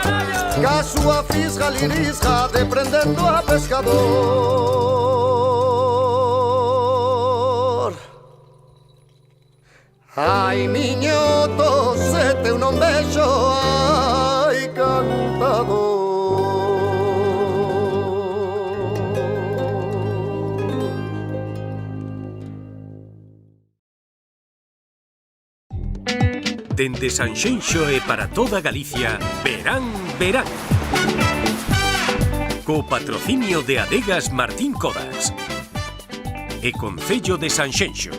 ca súa fisga lirisga, deprendendo a pescador. Ai, miñoto, se teu non vexo, ai, cantador. Dende Sanxenxo e para toda Galicia, Verán, Verán. Co patrocinio de Adegas Martín Codas e Concello de Sanxenxo.